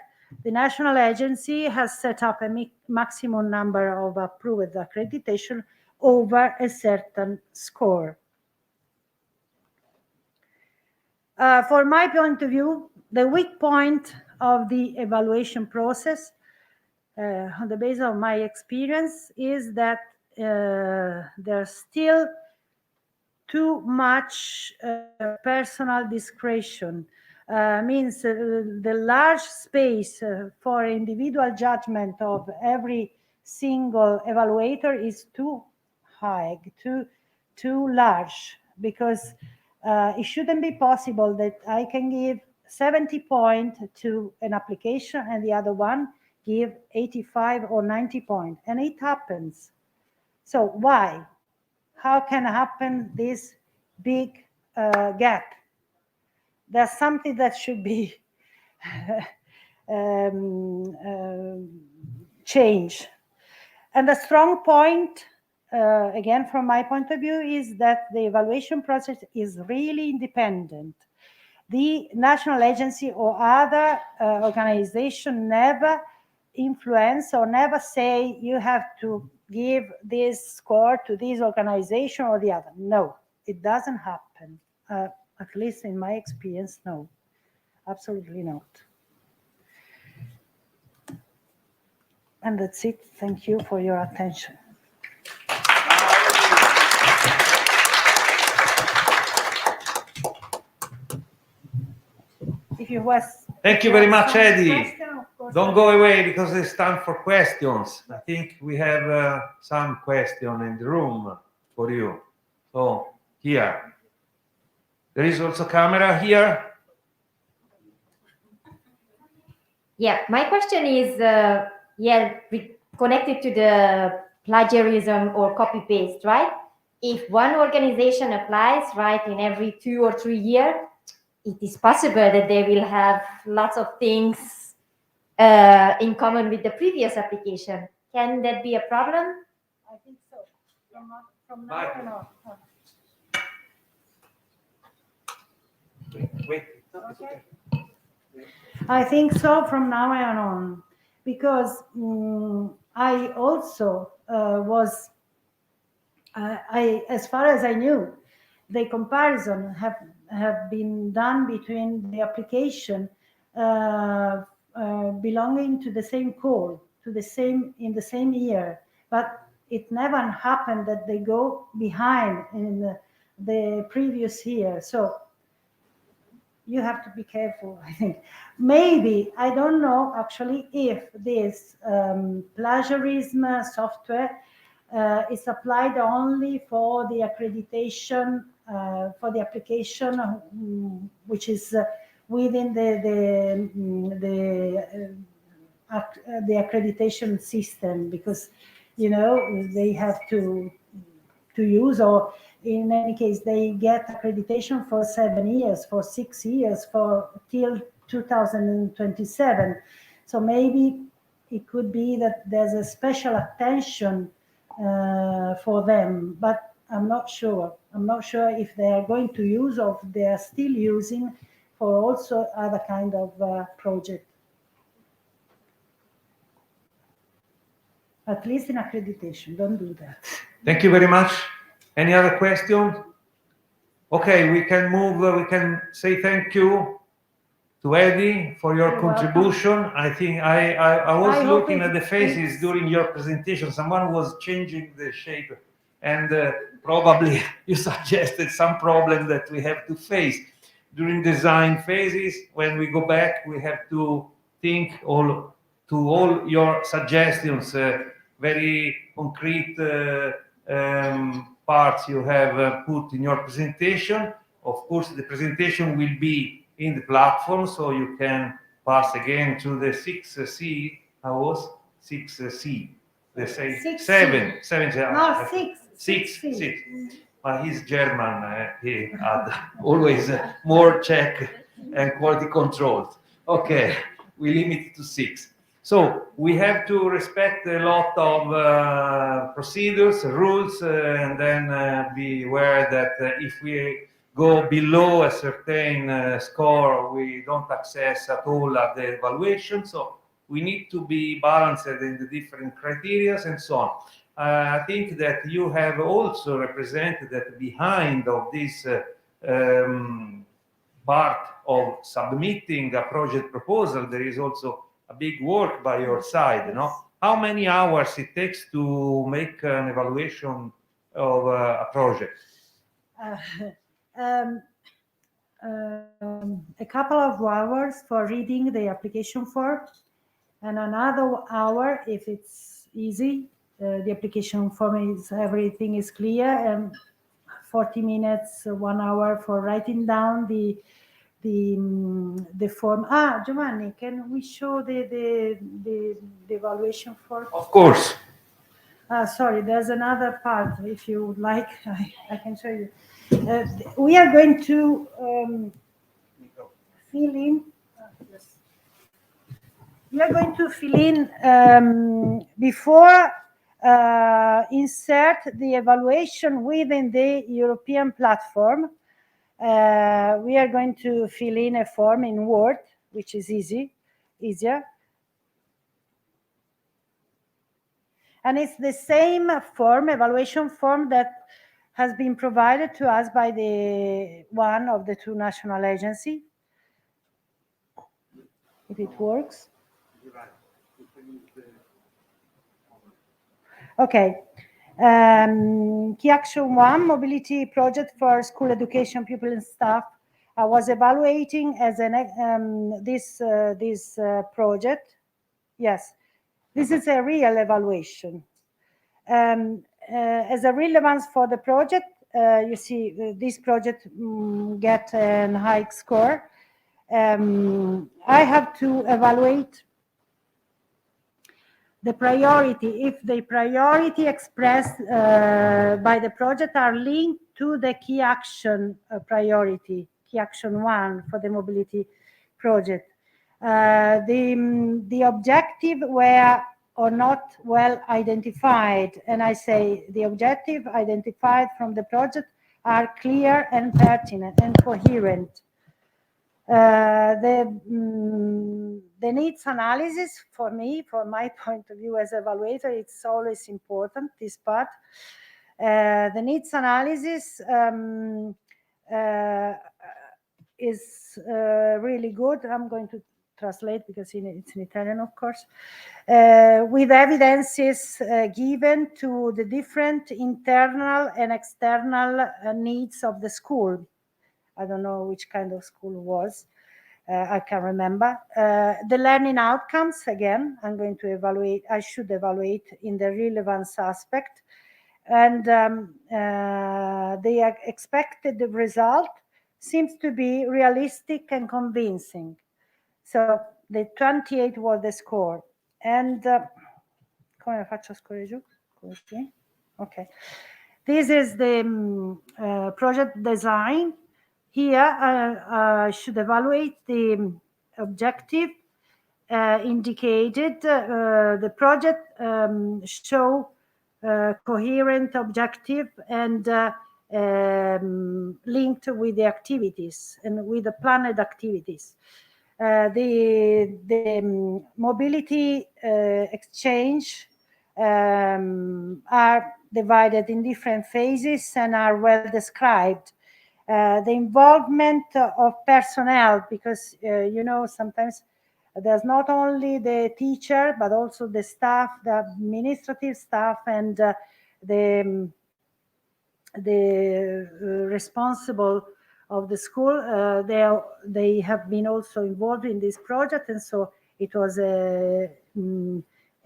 the national agency has set up a maximum number of approved accreditation over a certain score. For my point of view, the weak point of the evaluation process, on the basis of my experience, is that there's still too much personal discretion. Means the large space for individual judgment of every single evaluator is too high, too large, because it shouldn't be possible that I can give 70 points to an application and the other one give 85 or 90 points, and it happens. So why? How can happen this big gap? There's something that should be changed. And the strong point, again, from my point of view, is that the evaluation process is really independent. The national agency or other organization never influence or never say you have to give this score to this organization or the other. No, it doesn't happen. At least in my experience, no, absolutely not. And that's it. Thank you for your attention. If you Thank you very much, Eddie. Don't go away because it's time for questions. I think we have some question in the room for you. So here, there is also camera here. Yeah, my question is, connected to the plagiarism or copy paste, right? If one organization applies, right, in every 2 or 3 years, it is possible that they will have lots of things in common with the previous application. Can that be a problem? I think so. From now on. Wait. Okay. I think so from now on, because I also was, as far as I knew, the comparison have been done between the application belonging to the same call, in the same year, but it never happened that they go behind in the previous year. So you have to be careful, I think. Maybe, I don't know actually if this plagiarism software is applied only for the accreditation, for the application, which is within the accreditation system, because they have to use, or in any case they get accreditation for 7 years, for 6 years, for till 2027. So maybe it could be that there's a special attention for them, but I'm not sure. I'm not sure if they are going to use, or if they are still using for also other kind of project. At least in accreditation, don't do that. Thank you very much. Any other question? Okay, we can move. We can say thank you to Eddie for your You're contribution. welcome. I think I was I hope looking at the faces it's- during your presentation. Someone was changing the shape, and probably you suggested some problem that we have to face during design phases. When we go back, we have to think all your suggestions, very concrete parts you have put in your presentation. Of course, the presentation will be in the platform, so you can pass again to the 6C. How was 6C? They say 6C. 7. No, 6. six. But he's German. He had always more check and quality controls. Okay, we limit it to 6. So we have to respect a lot of procedures, rules, and then be aware that if we go below a certain score, we don't access at all at the evaluation. So we need to be balanced in the different criteria and so on. I think that you have also represented that behind of this part of submitting a project proposal, there is also a big work by your side. How many hours it takes to make an evaluation of a project? A couple of hours for reading the application form, and another hour if it's easy. The application form is, everything is clear, and 40 minutes, 1 hour for writing down the form. Giovanni, can we show the evaluation form? Of course. Sorry, there's another part. If you would like, I can show you. We are going to fill in. We are going to fill in before insert the evaluation within the European platform. We are going to fill in a form in Word, which is easier. And it's the same form, evaluation form, that has been provided to us by one of the two national agencies. If it works. Okay. Key action 1, mobility project for school education, pupil and staff. I was evaluating as this project. Yes, this is a real evaluation. As a relevance for the project, you see this project get a high score. I have to evaluate the priority, if the priority expressed by the project are linked to the key action priority, key action 1 for the mobility project. The objective were or not well identified, and I say the objective identified from the project are clear and pertinent and coherent. The needs analysis, for me, from my point of view as evaluator, it's always important, this part. The needs analysis is really good. I'm going to translate because it's in Italian, of course. With evidences given to the different internal and external needs of the school. I don't know which kind of school it was. I can't remember. The learning outcomes, again, I'm going to evaluate, I should evaluate in the relevance aspect. And the expected result, seems to be realistic and convincing. So the 28 was the score. And come faccio scorrere giù? Così. Okay. This is the project design. Here I should evaluate the objective indicated. The project show coherent objective and linked with the activities and with the planned activities. The mobility exchange are divided in different phases and are well described. The involvement of personnel, because you know, sometimes there's not only the teacher but also the staff, the administrative staff, and the responsible of the school. They have been also involved in this project, and so it was a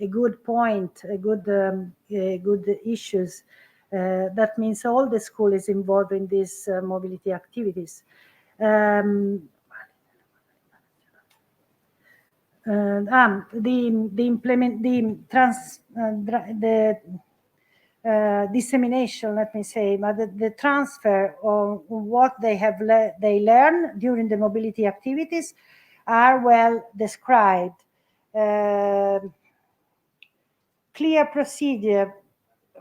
good point, a good issues. That means all the school is involved in these mobility activities. Dissemination, let me say, but the transfer of what they learn during the mobility activities are well described. Clear procedure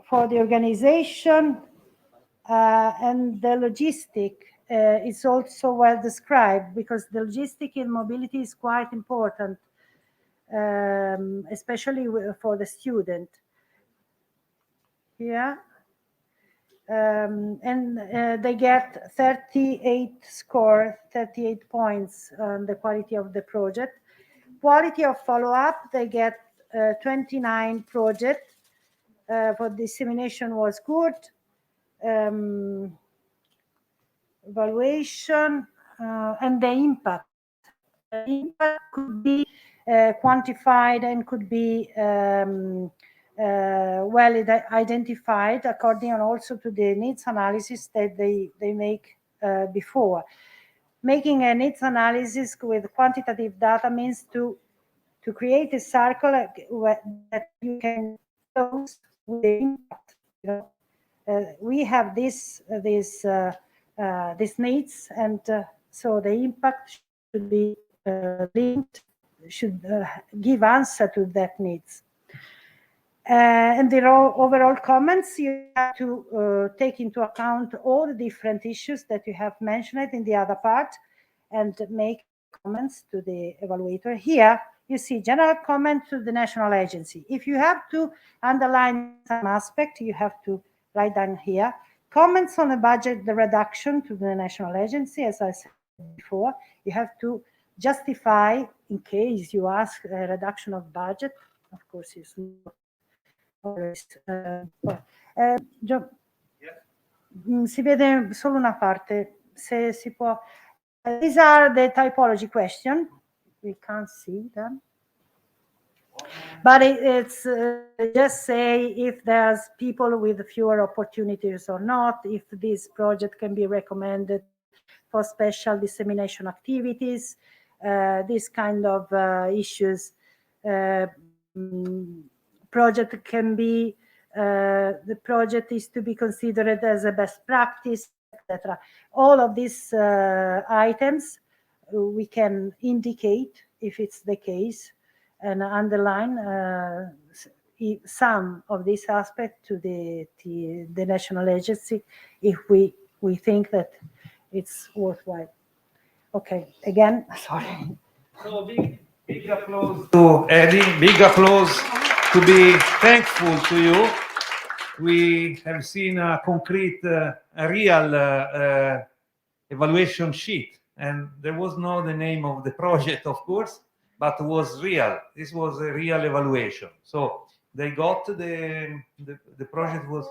for the organization and the logistic is also well described, because the logistic in mobility is quite important, especially for the student. Yeah. And they get 38 score, 38 points on the quality of the project. Quality of follow-up, they get 29 project. For dissemination was good. Evaluation and the impact. The impact could be quantified and could be well identified according also to the needs analysis that they make before. Making a needs analysis with quantitative data means to create a circle that you can close with the impact. You know, we have this needs, and so the impact should be linked, should give answer to that needs. And the overall comments, you have to take into account all the different issues that you have mentioned in the other part and make comments to the evaluator. Here, you see general comment to the national agency. If you have to underline some aspect, you have to write down here. Comments on the budget, the reduction to the national agency, as I said before, you have to justify in case you ask a reduction of budget. Of course, it's not always. Si vede solo una parte, se si può. These are the typology question. We can't see them. But it's just say if there's people with fewer opportunities or not, if this project can be recommended for special dissemination activities, this kind of issues. Project can be, the project is to be considered as a best practice, etc. All of these items we can indicate if it's the case and underline some of this aspect to the national agency if we think that it's worthwhile. Okay, again, sorry. So big applause to Eddie, big applause to be thankful to you. We have seen a concrete, a real evaluation sheet, and there was no the name of the project, of course, but it was real. This was a real evaluation. So they got the project was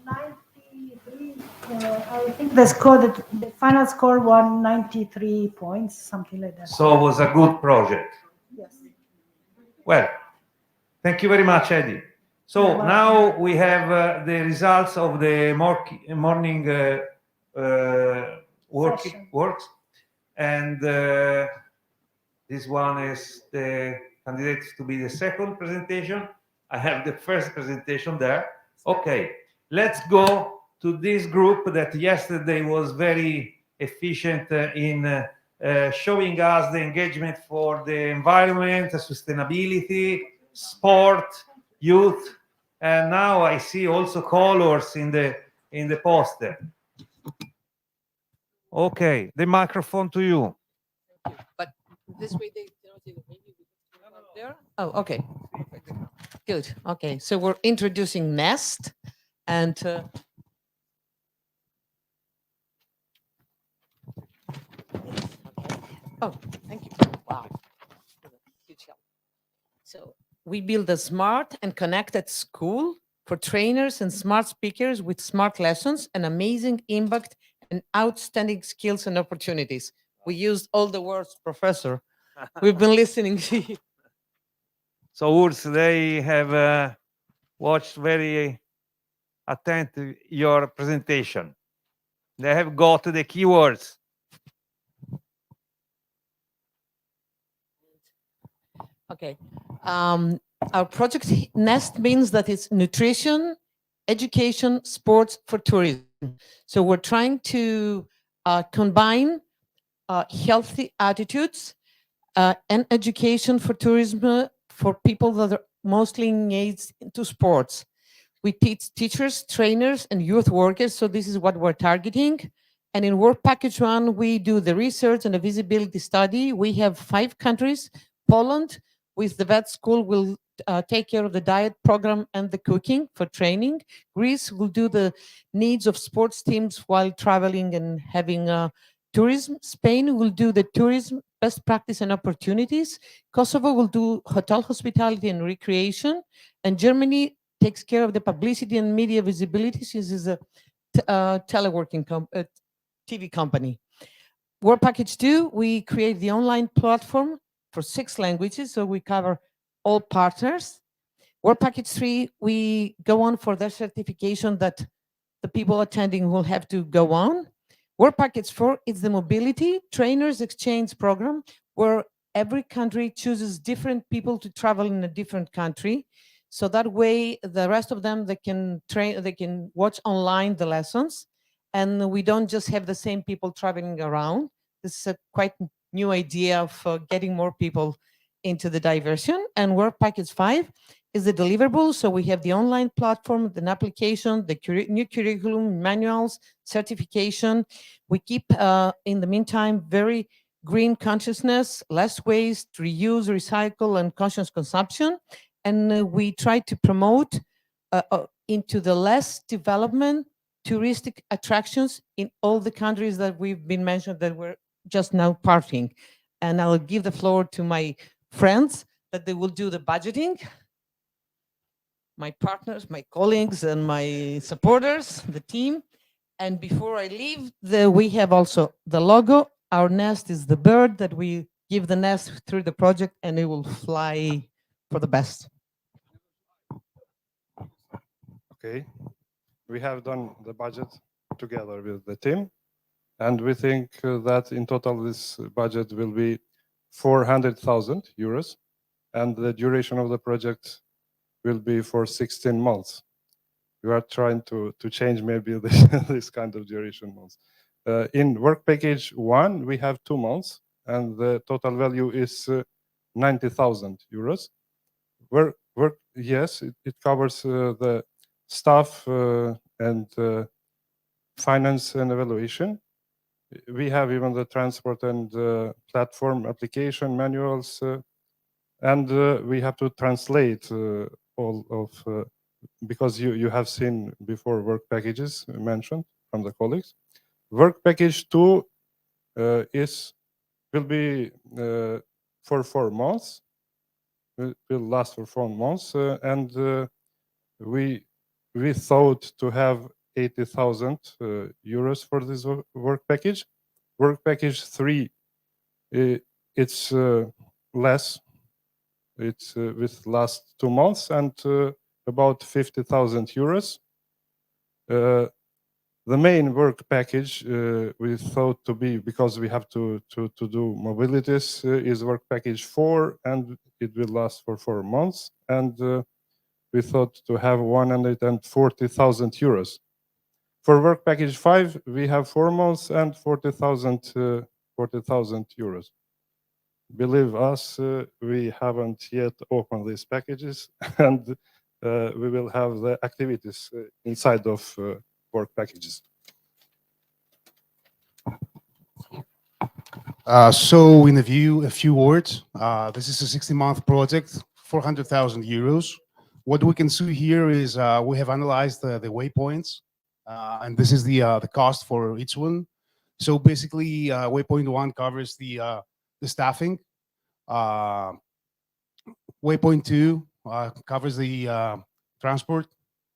93. I think the final score was 93 points, something like that. So it was a good project. Yes. Well, thank you very much, Eddie. So now we have the results of the morning Session. works. And this one is the candidate to be the second presentation. I have the first presentation there. Okay, let's go to this group that yesterday was very efficient in showing us the engagement for the environment, sustainability, sport, youth, and now I see also colors in the poster. Okay, the microphone to you. But this way they cannot see the maybe there. Oh, okay. Good. Okay. So we're introducing Nest and oh, thank you. Wow. Huge help. So we build a smart and connected school for trainers and smart speakers with smart lessons and amazing impact and outstanding skills and opportunities. We used all the words, Professor. We've been listening to you. So Urs, they have watched very attentive your presentation. They have got the keywords. Okay. Our project Nest means that it's nutrition, education, sports for tourism. So we're trying to combine healthy attitudes and education for tourism for people that are mostly engaged into sports. We teach teachers, trainers, and youth workers. So this is what we're targeting. And in Work Package 1, we do the research and the visibility study. We have 5 countries. Poland, with the vet school, will take care of the diet program and the cooking for training. Greece will do the needs of sports teams while traveling and having tourism. Spain will do the tourism, best practice and opportunities. Kosovo will do hotel hospitality and recreation. And Germany takes care of the publicity and media visibility. This is a teleworking TV company. Work Package 2, we create the online platform for 6 languages, so we cover all partners. Work Package 3, we go on for their certification that the people attending will have to go on. Work Package 4 is the mobility trainers exchange program, where every country chooses different people to travel in a different country. So that way, the rest of them, they can train, they can watch online the lessons, and we don't just have the same people traveling around. This is a quite new idea of getting more people into the diversion. And Work Package 5 is the deliverable. So we have the online platform, an application, the new curriculum, manuals, certification. We keep, in the meantime, very green consciousness, less waste, reuse, recycle, and conscious consumption. And we try to promote into the less development touristic attractions in all the countries that we've been mentioned that we're just now parting. And I'll give the floor to my friends that they will do the budgeting, my partners, my colleagues, and my supporters, the team. And before I leave, we have also the logo. Our nest is the bird that we give the nest through the project, and it will fly for the best. Okay, we have done the budget together with the team, and we think that in total this budget will be 400,000 euros, and the duration of the project will be for 16 months. We are trying to change maybe this kind of duration months. In Work Package 1, we have 2 months, and the total value is 90,000 euros. Yes, it covers the staff and finance and evaluation. We have even the transport and platform application manuals, and we have to translate all of, because you have seen before work packages mentioned from the colleagues. Work Package 2 will be for 4 months, will last for 4 months, and we thought to have 80,000 euros for this work package. Work Package 3, it's less. It's with last 2 months and about 50,000 euros. The main work package we thought to be, because we have to do mobilities, is work package 4, and it will last for 4 months. And we thought to have 140,000 euros. For work package 5, we have 4 months and 40,000 euros. Believe us, we haven't yet opened these packages, and we will have the activities inside of work packages. So in a few words, this is a 60-month project, 400,000 euros. What we can see here is we have analyzed the waypoints, and this is the cost for each one. So basically, waypoint 1 covers the staffing. Waypoint 2 covers the transport,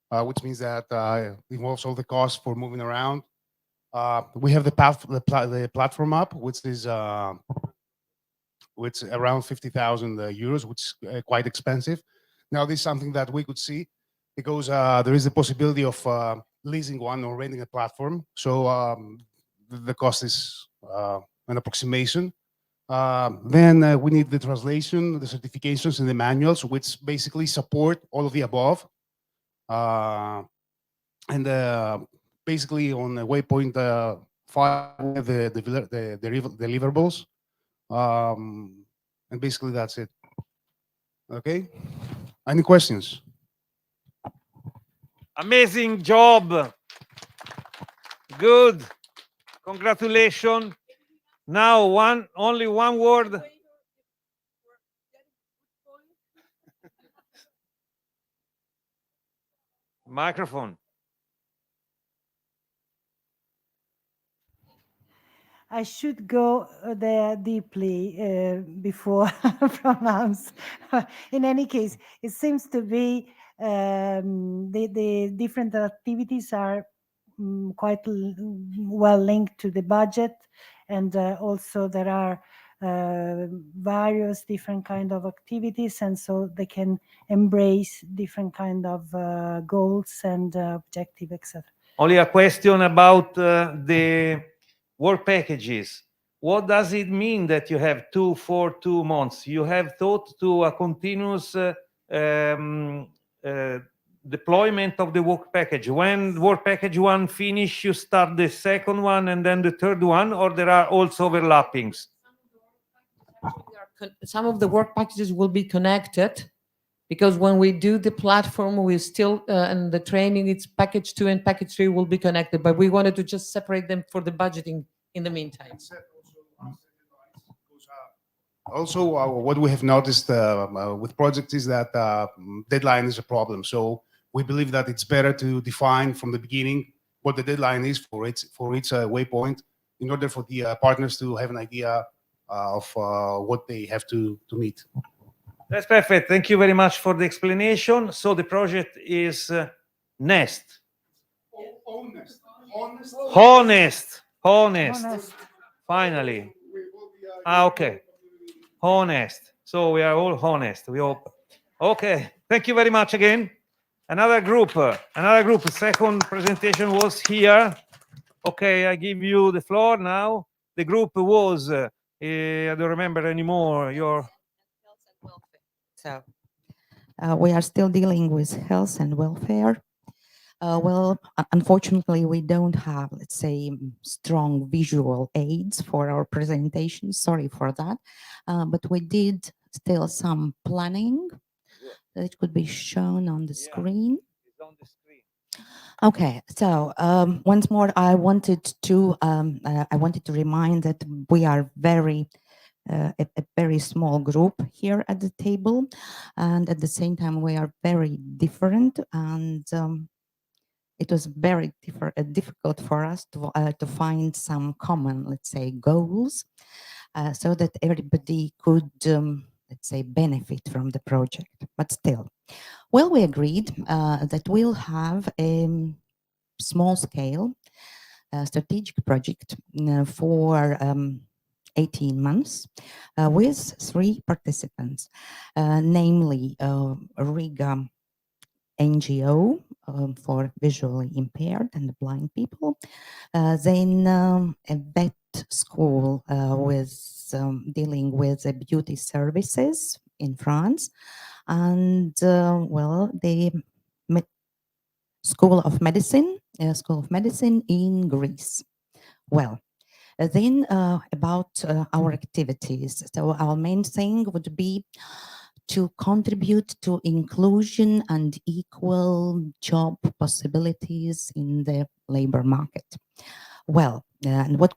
which means that involves all the costs for moving around. We have the platform up, which is around 50,000 euros, which is quite expensive. Now, this is something that we could see because there is a possibility of leasing one or renting a platform. So the cost is an approximation. Then we need the translation, the certifications, and the manuals, which basically support all of the above. Basically on waypoint 5, we have the deliverables. And basically that's it. Okay? Any questions? Amazing job. Good. Congratulations. Now only one word. Microphone. I should go there deeply before pronounce. In any case, it seems to be the different activities are quite well linked to the budget, and also there are various different kind of activities, and so they can embrace different kind of goals and objective, etc. Only a question about the work packages. What does it mean that you have 2 for 2 months? You have thought to a continuous deployment of the work package. When work package 1 finish, you start the second one and then the third one, or there are also overlappings? Some of the work packages will be connected, because when we do the platform, we still and the training, it's package 2 and package 3 will be connected, but we wanted to just separate them for the budgeting in the meantime. Also, what we have noticed with projects is that deadline is a problem. So we believe that it's better to define from the beginning what the deadline is for each waypoint, in order for the partners to have an idea of what they have to meet. That's perfect. Thank you very much for the explanation. So the project is Nest. Honest. Finally. Okay. Honest. So we are all honest. We hope. Okay. Thank you very much again. Another group. Second presentation was here. Okay, I give you the floor now. The group was, I don't remember anymore, your... Health and welfare. So we are still dealing with health and welfare. Well, unfortunately, we don't have, let's say, strong visual aids for our presentation. Sorry for that. But we did still some planning that could be shown on the screen. It's on the screen. Okay, so once more, I wanted to remind that we are a very small group here at the table, and at the same time we are very different, and it was very difficult for us to find some common, let's say, goals, so that everybody could, let's say, benefit from the project. But still, well, we agreed that we'll have a small scale strategic project for 18 months with 3 participants, namely Riga NGO, for visually impaired and blind people. Then a vet school with dealing with beauty services in France, and well, the School of Medicine in Greece. Well, then about our activities. So our main thing would be to contribute to inclusion and equal job possibilities in the labor market. Well, and what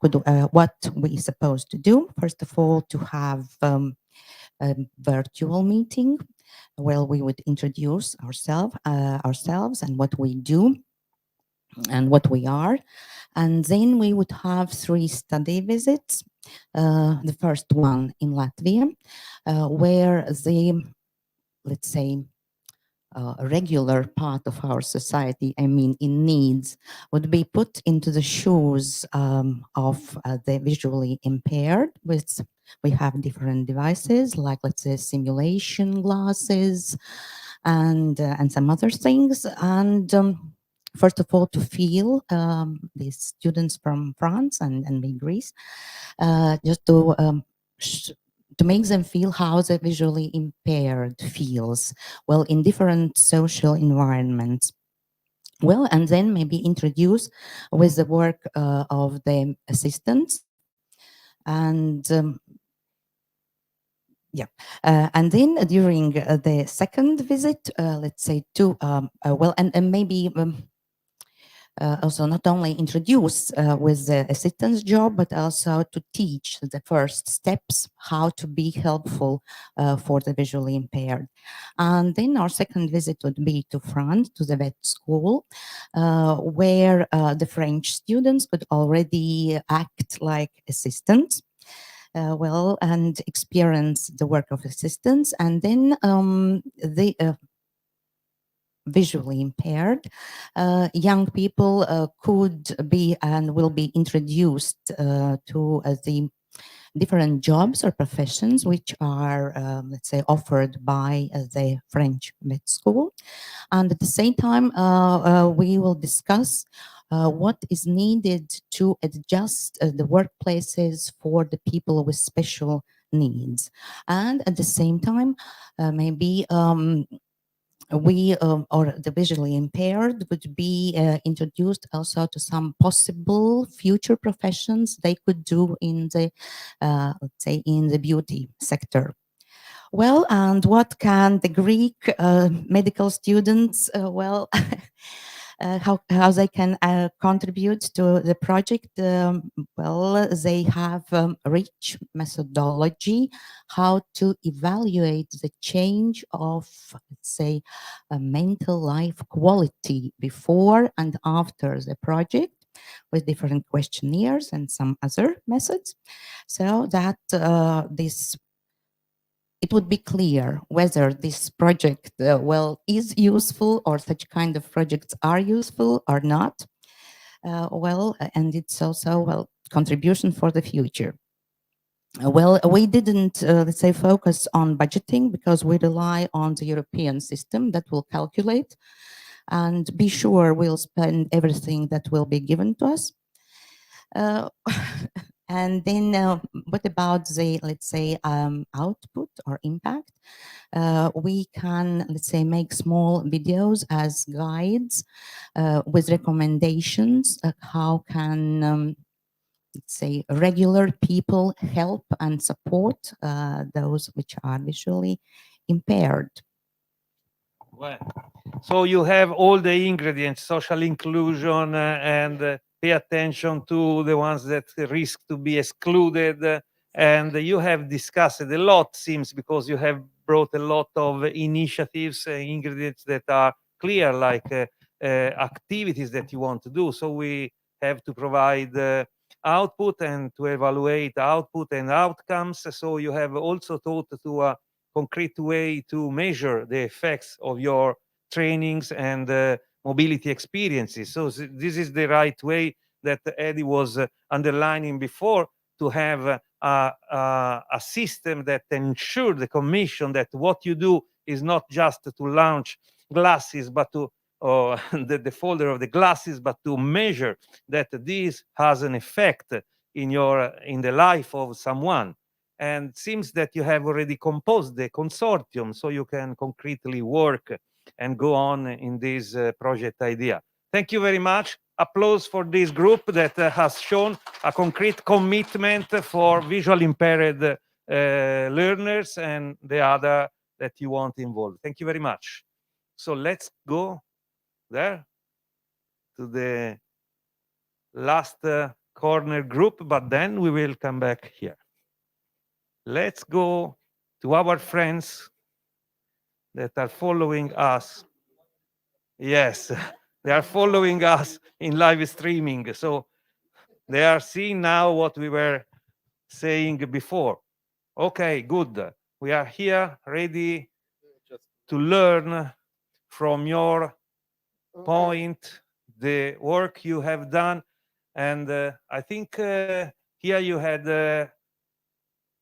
we supposed to do? First of all, to have a virtual meeting where we would introduce ourselves and what we do and what we are. And then we would have 3 study visits. The first one in Latvia, where the, let's say, a regular part of our society, I mean, in needs, would be put into the shoes of the visually impaired. We have different devices, like, let's say, simulation glasses and some other things. And first of all, to feel these students from France and maybe Greece, just to make them feel how the visually impaired feels, well, in different social environments. Well, and then maybe introduce with the work of the assistants. And yeah, and then during the second visit, let's say to, well, and maybe also not only introduce with the assistant's job, but also to teach the first steps, how to be helpful for the visually impaired. And then our second visit would be to France, to the vet school, where the French students could already act like assistants. Well, and experience the work of assistants, and then the visually impaired young people could be and will be introduced to the different jobs or professions which are, let's say, offered by the French med school. And at the same time, we will discuss what is needed to adjust the workplaces for the people with special needs. And at the same time, maybe we or the visually impaired would be introduced also to some possible future professions they could do in the, let's say, in the beauty sector. Well, and what can the Greek medical students, well, how they can contribute to the project? Well, they have rich methodology, how to evaluate the change of, let's say, a mental life quality before and after the project, with different questionnaires and some other methods, so that it would be clear whether this project, well, is useful, or such kind of projects are useful or not. Well, and it's also, well, contribution for the future. Well, we didn't, let's say, focus on budgeting because we rely on the European system that will calculate and be sure we'll spend everything that will be given to us. And then what about the, let's say, output or impact? We can, let's say, make small videos as guides with recommendations of how can, let's say, regular people help and support those which are visually impaired. Well, so you have all the ingredients: social inclusion, and pay attention to the ones that risk to be excluded. And you have discussed a lot, seems, because you have brought a lot of initiatives, ingredients that are clear, like activities that you want to do. So we have to provide output and to evaluate output and outcomes. So you have also thought to a concrete way to measure the effects of your trainings and mobility experiences. So this is the right way that Eddie was underlining before, to have a system that ensure the commission that what you do is not just to launch glasses, but to or the folder of the glasses, but to measure that this has an effect in the life of someone. And seems that you have already composed the consortium, so you can concretely work and go on in this project idea. Thank you very much. Applause for this group that has shown a concrete commitment for visual impaired learners and the other that you want involved. Thank you very much. So let's go there to the last corner group, but then we will come back here. Let's go to our friends that are following us. Yes, they are following us in live streaming. So they are seeing now what we were saying before. Okay, good. We are here ready to learn from your point, the work you have done. And I think here you had a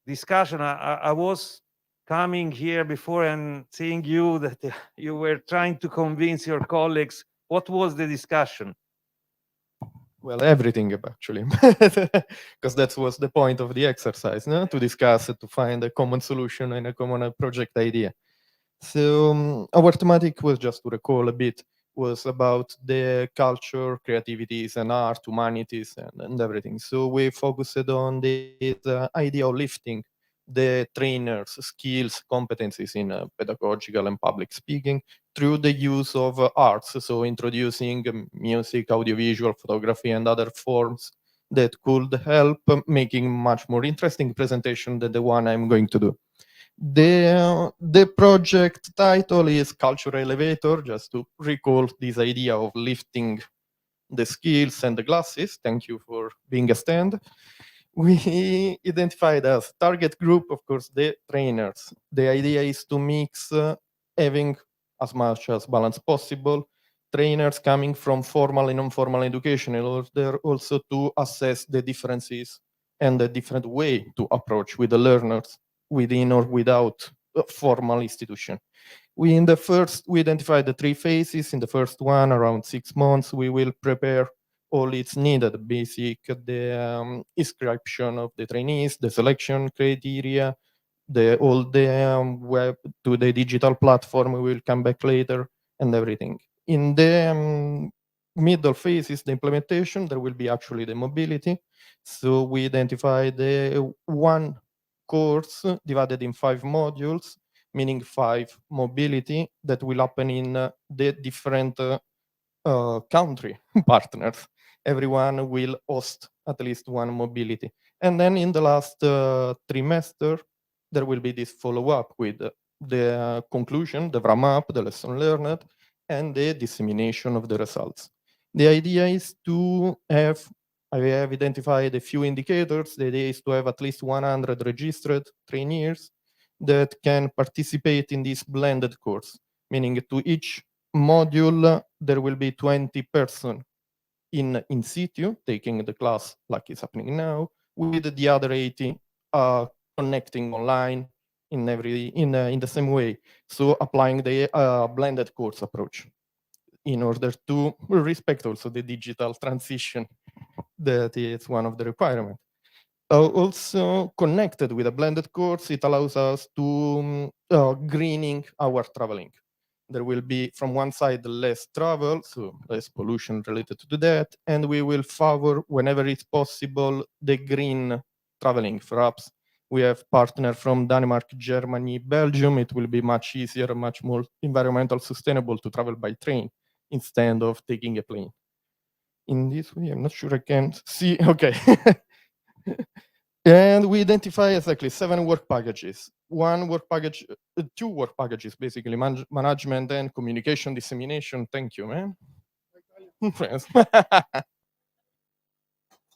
discussion. I was coming here before and seeing you that you were trying to convince your colleagues. What was the discussion? Well, everything actually, because that was the point of the exercise, no? To discuss, to find a common solution and a common project idea. So our thematic was, just to recall a bit, was about the culture, creativities and art, humanities and everything. So we focused on this idea of lifting the trainers' skills, competencies in pedagogical and public speaking through the use of arts, so introducing music, audiovisual, photography, and other forms that could help making much more interesting presentation than the one I'm going to do. The project title is Cultural Elevator, just to recall this idea of lifting the skills and the glasses. Thank you for being a stand. We identified as target group, of course, the trainers. The idea is to mix having as much as balance possible trainers coming from formal and non-formal education in order also to assess the differences and the different way to approach with the learners within or without a formal institution. We identified the 3 phases. In the first one, around 6 months, we will prepare all it's needed, basic, the inscription of the trainees, the selection criteria, all the web to the digital platform, we will come back later, and everything. In the middle phase is the implementation, there will be actually the mobility. So we identify the one course divided in 5 modules, meaning 5 mobility that will happen in the different country partners. Everyone will host at least one mobility. And then in the last trimester, there will be this follow-up with the conclusion, the wrap-up, the lesson learned, and the dissemination of the results. The idea is to have, I have identified a few indicators. The idea is to have at least 100 registered trainees that can participate in this blended course, meaning to each module, there will be 20 person in situ taking the class like it's happening now, with the other 80 connecting online in the same way. So applying the blended course approach in order to respect also the digital transition that is one of the requirements. Also connected with a blended course, it allows us to greening our traveling. There will be from one side less travel, so less pollution related to that, and we will favor whenever it's possible the green traveling. Perhaps we have partner from Denmark, Germany, Belgium. It will be much easier, much more environmental sustainable to travel by train instead of taking a plane. In this way, I'm not sure I can see. Okay. And we identify exactly 7 work packages. One work package, 2 work packages, basically management and communication dissemination. Thank you, man. Friends.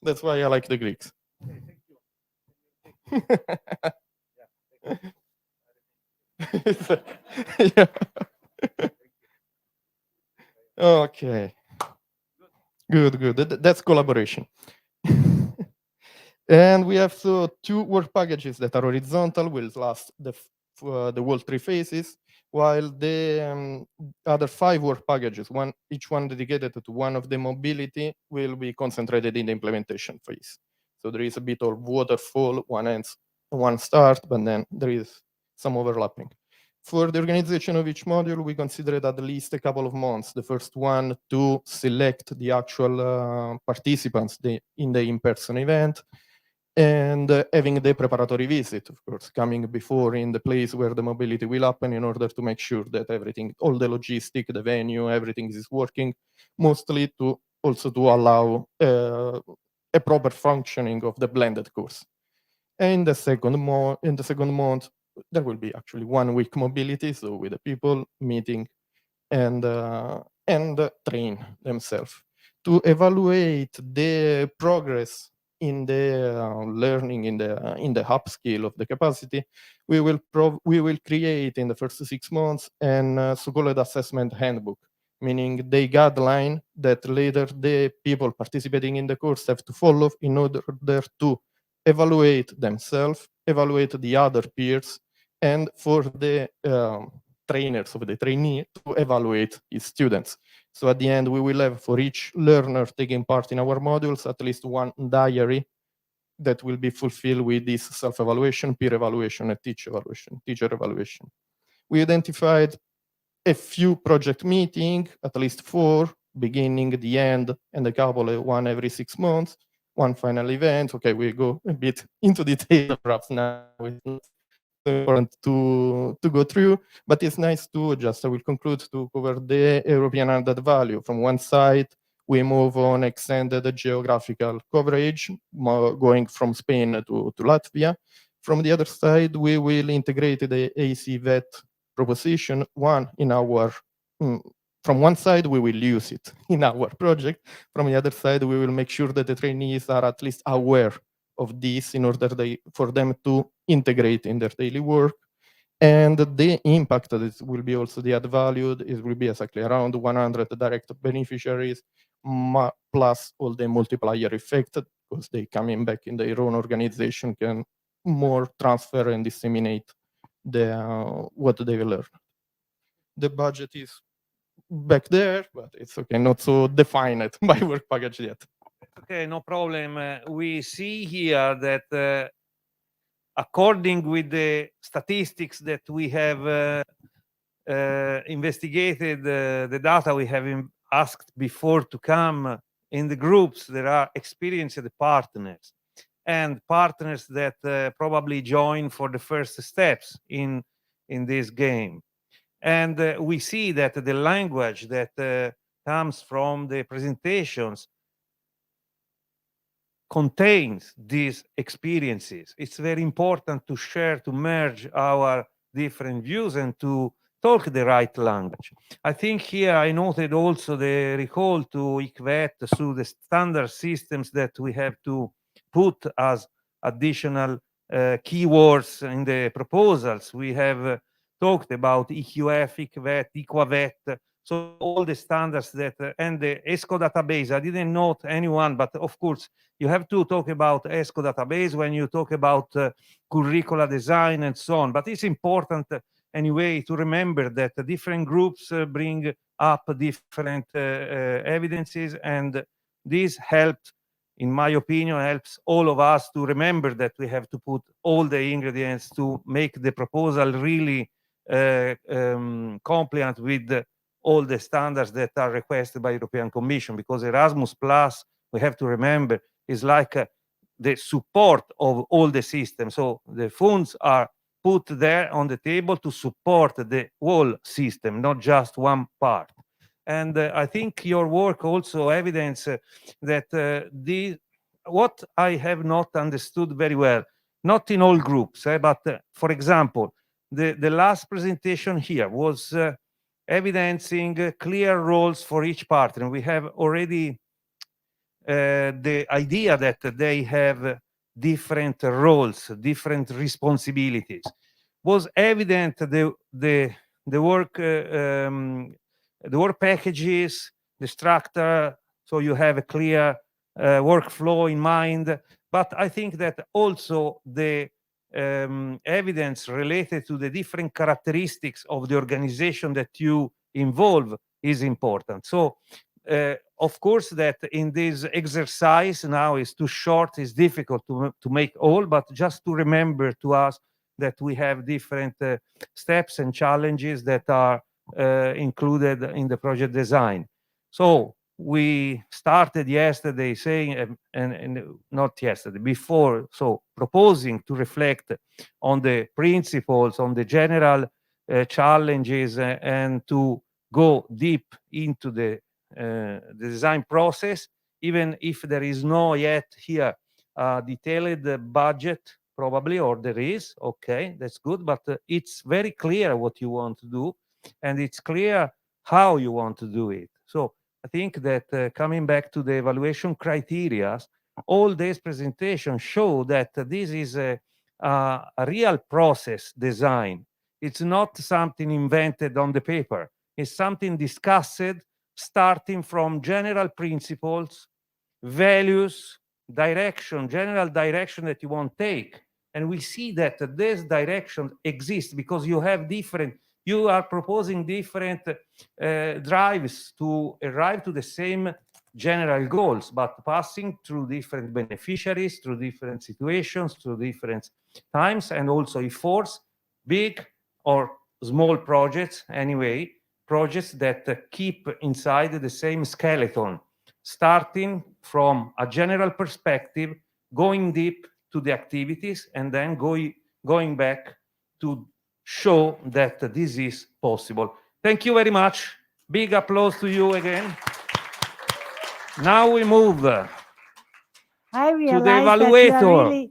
That's why I like the Greeks. Yeah. Okay. Good. That's collaboration. And we have 2 work packages that are horizontal, will last the whole 3 phases. while the other 5 work packages, each one dedicated to one of the mobility, will be concentrated in the implementation phase. So there is a bit of waterfall, one ends, one start, but then there is some overlapping. For the organization of each module, we considered at least a couple of months. The first one to select the actual participants in the in-person event, and having the preparatory visit, of course, coming before in the place where the mobility will happen in order to make sure that everything, all the logistic, the venue, everything is working, mostly to also to allow a proper functioning of the blended course. And in the second month, there will be actually 1 week mobility, so with the people meeting and train themselves to evaluate the progress in the learning, in the upskill of the capacity. We will create in the first 6 months an so-called assessment handbook, meaning the guideline that later the people participating in the course have to follow in order to evaluate themselves, evaluate the other peers, and for the trainers of the trainee to evaluate his students. So at the end, we will have for each learner taking part in our modules at least 1 diary that will be fulfilled with this self-evaluation, peer evaluation, and teacher evaluation. We identified a few project meetings, at least 4, beginning, the end, and a couple, 1 every 6 months, 1 final event. Okay, we go a bit into detail, perhaps now it's not important to go through, but it's nice to I will conclude to cover the European added value. From one side, we move on extended geographical coverage, going from Spain to Latvia. From the other side, we will integrate the AC vet proposition from one side, we will use it in our project. From the other side, we will make sure that the trainees are at least aware of this in order for them to integrate in their daily work. And the impact that it will be also the add value, it will be exactly around 100 direct beneficiaries, plus all the multiplier effect, because they coming back in their own organization can more transfer and disseminate what they will learn. The budget is back there, but it's okay, not so defined by work package yet. Okay, no problem. We see here that according with the statistics that we have investigated, the data we have asked before to come in the groups, there are experienced partners and partners that probably join for the first steps in this game. And we see that the language that comes from the presentations contains these experiences. It's very important to share, to merge our different views and to talk the right language. I think here I noted also the recall to ICVET through the standard systems that we have to put as additional keywords in the proposals. We have talked about EQF, ICVET, EQAVET, so all the standards that, and the ESCO database. I didn't note anyone, but of course, you have to talk about ESCO database when you talk about curricula design and so on. But it's important anyway to remember that different groups bring up different evidences, and this helped, in my opinion, helps all of us to remember that we have to put all the ingredients to make the proposal really compliant with all the standards that are requested by European Commission, because Erasmus Plus, we have to remember, is like the support of all the systems. So the funds are put there on the table to support the whole system, not just one part. And I think your work also evidence that what I have not understood very well, not in all groups, but for example, the last presentation here was evidencing clear roles for each partner. We have already the idea that they have different roles, different responsibilities. Was evident the work packages, the structure, so you have a clear workflow in mind. But I think that also the evidence related to the different characteristics of the organization that you involve is important. So, of course, that in this exercise now is too short, it's difficult to make all, but just to remember to us that we have different steps and challenges that are included in the project design. So we started yesterday saying, and not yesterday, before, so proposing to reflect on the principles, on the general challenges, and to go deep into the design process, even if there is no yet here detailed budget, probably, or there is, okay, that's good, but it's very clear what you want to do, and it's clear how you want to do it. So I think that coming back to the evaluation criteria, all these presentations show that this is a real process design. It's not something invented on the paper. It's something discussed starting from general principles, values, direction, general direction that you want to take. And we see that this direction exists because you have different, you are proposing different drives to arrive to the same general goals, but passing through different beneficiaries, through different situations, through different times, and also efforts, big or small projects, anyway, projects that keep inside the same skeleton, starting from a general perspective, going deep to the activities, and then going back to show that this is possible. Thank you very much. Big applause to you again. Now we move I to the realize that evaluator.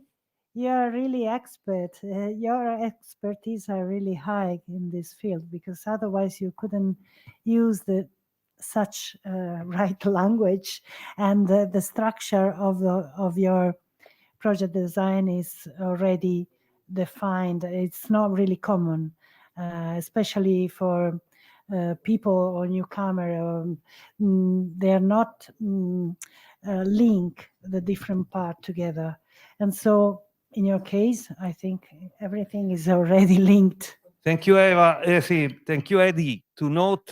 you're really expert. Your expertise are really high in this field, because otherwise you couldn't use such right language, and the structure of your project design is already defined. It's not really common, especially for people or newcomer. They're not link the different part together. And so in your case, I think everything is already linked. Thank you, Eva. Thank you, Eddie. To note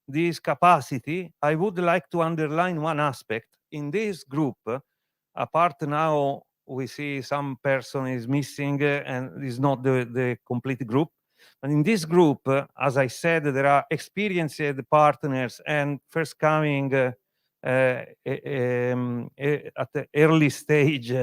this capacity, I would like to underline one aspect. In this group, apart now, we see some person is missing and is not the complete group. And in this group, as I said, there are experienced partners and first coming at the early stage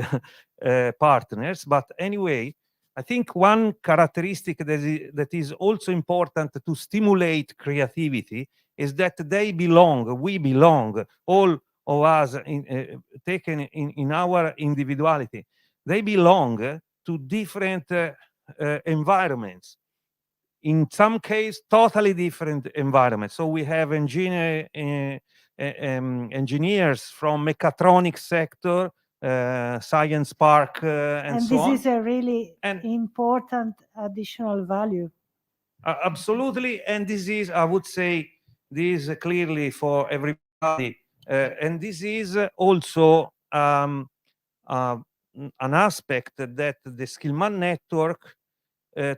partners. But anyway, I think one characteristic that is also important to stimulate creativity is that they belong, we belong, all of us taken in our individuality, they belong to different environments. In some case, totally different environments. So we have engineers from mechatronics sector, science park, and so on. This is a really important additional value. Absolutely, and this is, I would say, this is clearly for everybody, and this is also an aspect that the Skillman network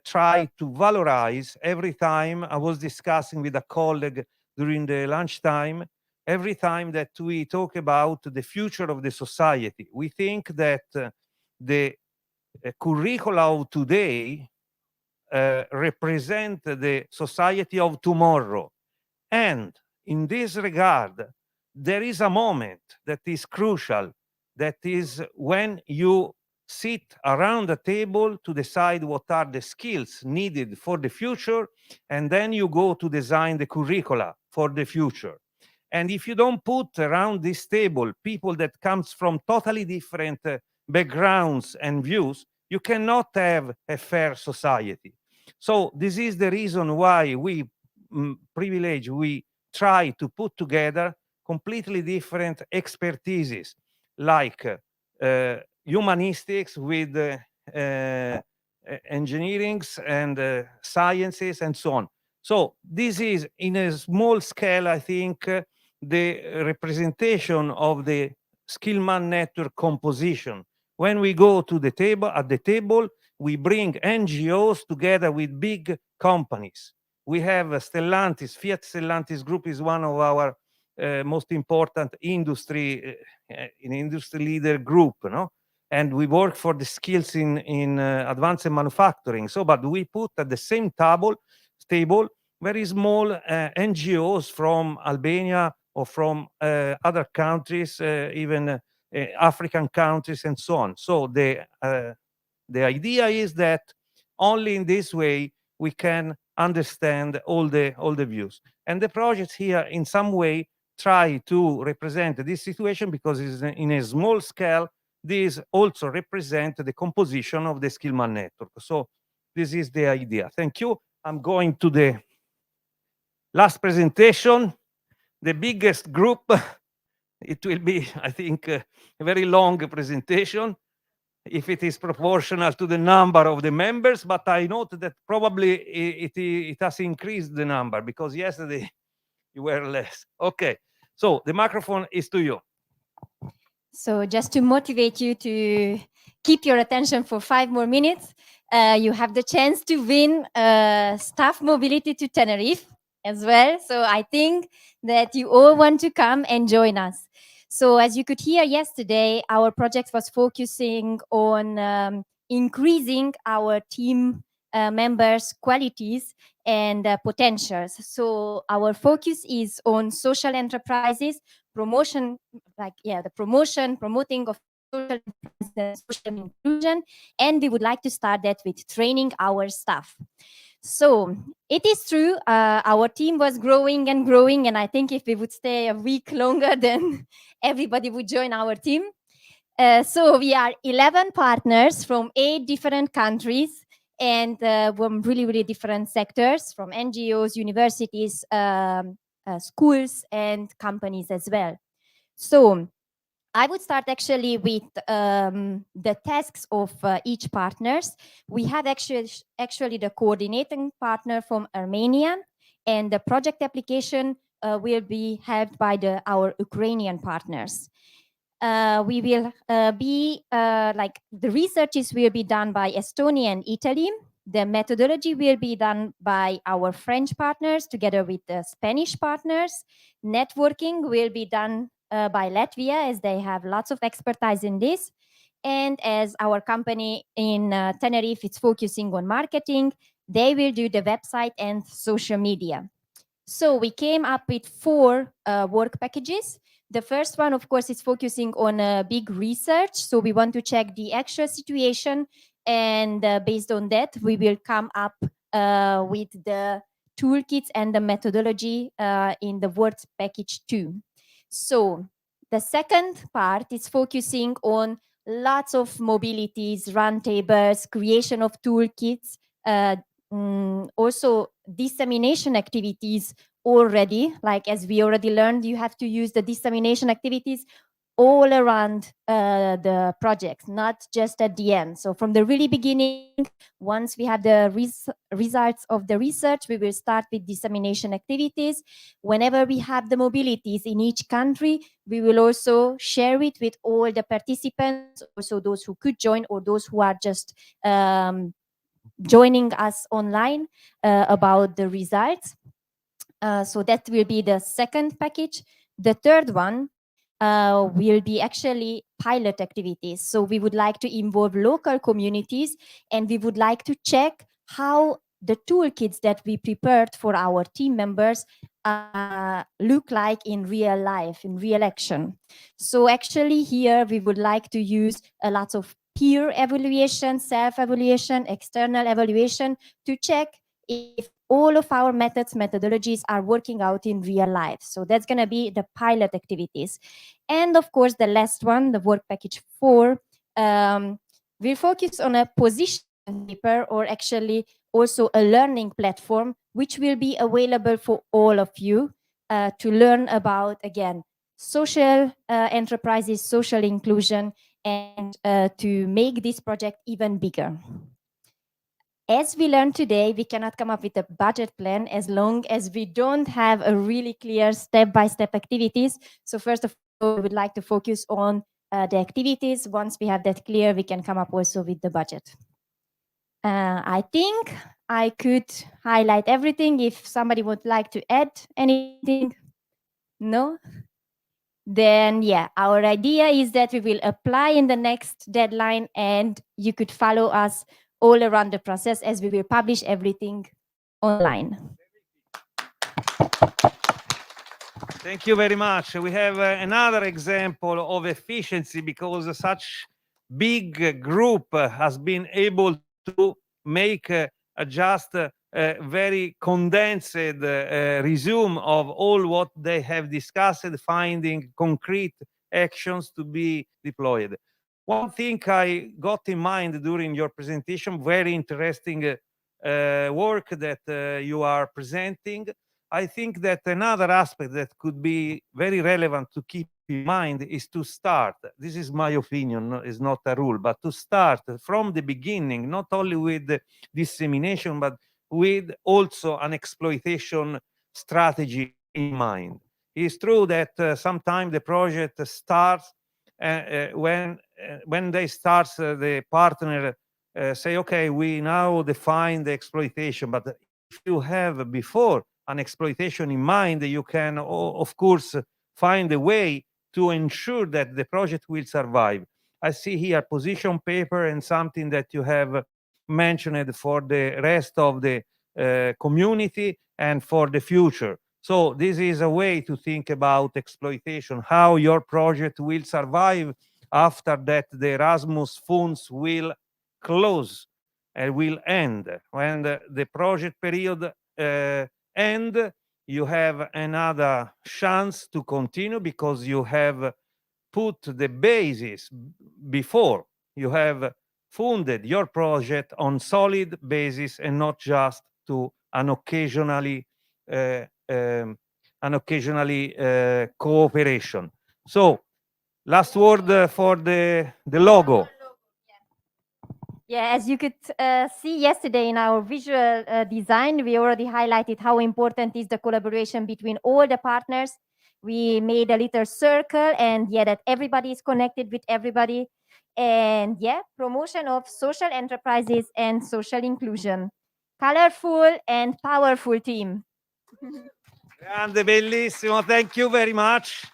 try to valorize every time. I was discussing with a colleague during the lunchtime, every time that we talk about the future of the society, we think that the curricula of today represent the society of tomorrow. And in this regard, there is a moment that is crucial, that is when you sit around the table to decide what are the skills needed for the future, and then you go to design the curricula for the future. And if you don't put around this table people that comes from totally different backgrounds and views, you cannot have a fair society. So this is the reason why we we try to put together completely different expertises, like humanistics with engineerings and sciences and so on. So this is, in a small scale, I think, the representation of the Skillman network composition. When we go to the table, at the table, we bring NGOs together with big companies. We have Stellantis, Fiat Stellantis Group is one of our most important industry leader group, no? And we work for the skills in advanced manufacturing. So, but we put at the same table very small NGOs from Albania or from other countries, even African countries and so on. So the idea is that only in this way we can understand all the views. And the project here in some way try to represent this situation because it's in a small scale. This also represent the composition of the Skillman network. So this is the idea. Thank you. I'm going to the last presentation, the biggest group. It will be, I think, a very long presentation if it is proportional to the number of the members, but I note that probably it has increased the number because yesterday you were less. Okay, so the microphone is to you. So just to motivate you to keep your attention for 5 more minutes, you have the chance to win staff mobility to Tenerife as well. So I think that you all want to come and join us. So as you could hear yesterday, our project was focusing on increasing our team members' qualities and potentials. So our focus is on social enterprises, promoting of social enterprises and social inclusion, and we would like to start that with training our staff. So it is true, our team was growing and growing, and I think if we would stay a week longer, then everybody would join our team. So we are 11 partners from 8 different countries and from really different sectors, from NGOs, universities, schools, and companies as well. So I would start actually with the tasks of each partners. We have actually the coordinating partner from Armenia, and the project application will be helped by our Ukrainian partners. We will the researches will be done by Estonia and Italy. The methodology will be done by our French partners together with the Spanish partners. Networking will be done by Latvia, as they have lots of expertise in this. And as our company in Tenerife is focusing on marketing, they will do the website and social media. So we came up with 4 work packages. The first one, of course, is focusing on big research. So we want to check the actual situation, and based on that, we will come up with the toolkits and the methodology in the work package 2. So the second part is focusing on lots of mobilities, roundtables, creation of toolkits, also dissemination activities already. Like as we already learned, you have to use the dissemination activities all around the project, not just at the end. So from the really beginning, once we have the results of the research, we will start with dissemination activities. Whenever we have the mobilities in each country, we will also share it with all the participants, also those who could join or those who are just joining us online about the results. So that will be the second package. The third one will be actually pilot activities. So we would like to involve local communities, and we would like to check how the toolkits that we prepared for our team members look like in real life, in real action. So actually here we would like to use a lot of peer evaluation, self-evaluation, external evaluation to check if all of our methodologies are working out in real life. So that's going to be the pilot activities. And of course, the last one, the work package 4, will focus on a position paper, or actually also a learning platform, which will be available for all of you to learn about, again, social enterprises, social inclusion, and to make this project even bigger. As we learned today, we cannot come up with a budget plan as long as we don't have a really clear step-by-step activities. So first of all, we would like to focus on the activities. Once we have that clear, we can come up also with the budget. I think I could highlight everything. If somebody would like to add anything, no? Then yeah, our idea is that we will apply in the next deadline, and you could follow us all around the process as we will publish everything online. Thank you very much. We have another example of efficiency because such big group has been able to make just a very condensed resume of all what they have discussed, finding concrete actions to be deployed. One thing I got in mind during your presentation, very interesting work that you are presenting. I think that another aspect that could be very relevant to keep in mind is to start. This is my opinion, is not a rule, but to start from the beginning, not only with the dissemination, but with also an exploitation strategy in mind. It's true that sometimes the project starts when they start, the partner say, okay, we now define the exploitation, but if you have before an exploitation in mind, you can, of course, find a way to ensure that the project will survive. I see here position paper and something that you have mentioned for the rest of the community and for the future. So this is a way to think about exploitation, how your project will survive after that the Erasmus funds will close and will end. When the project period end, you have another chance to continue because you have put the basis before. You have funded your project on solid basis and not just to an occasionally cooperation. So last word for the logo. Yeah, as you could see yesterday in our visual design, we already highlighted how important is the collaboration between all the partners. We made a little circle, and yeah, that everybody is connected with everybody. And yeah, promotion of social enterprises and social inclusion. Colorful and powerful team. Grande, bellissimo. Thank you very much.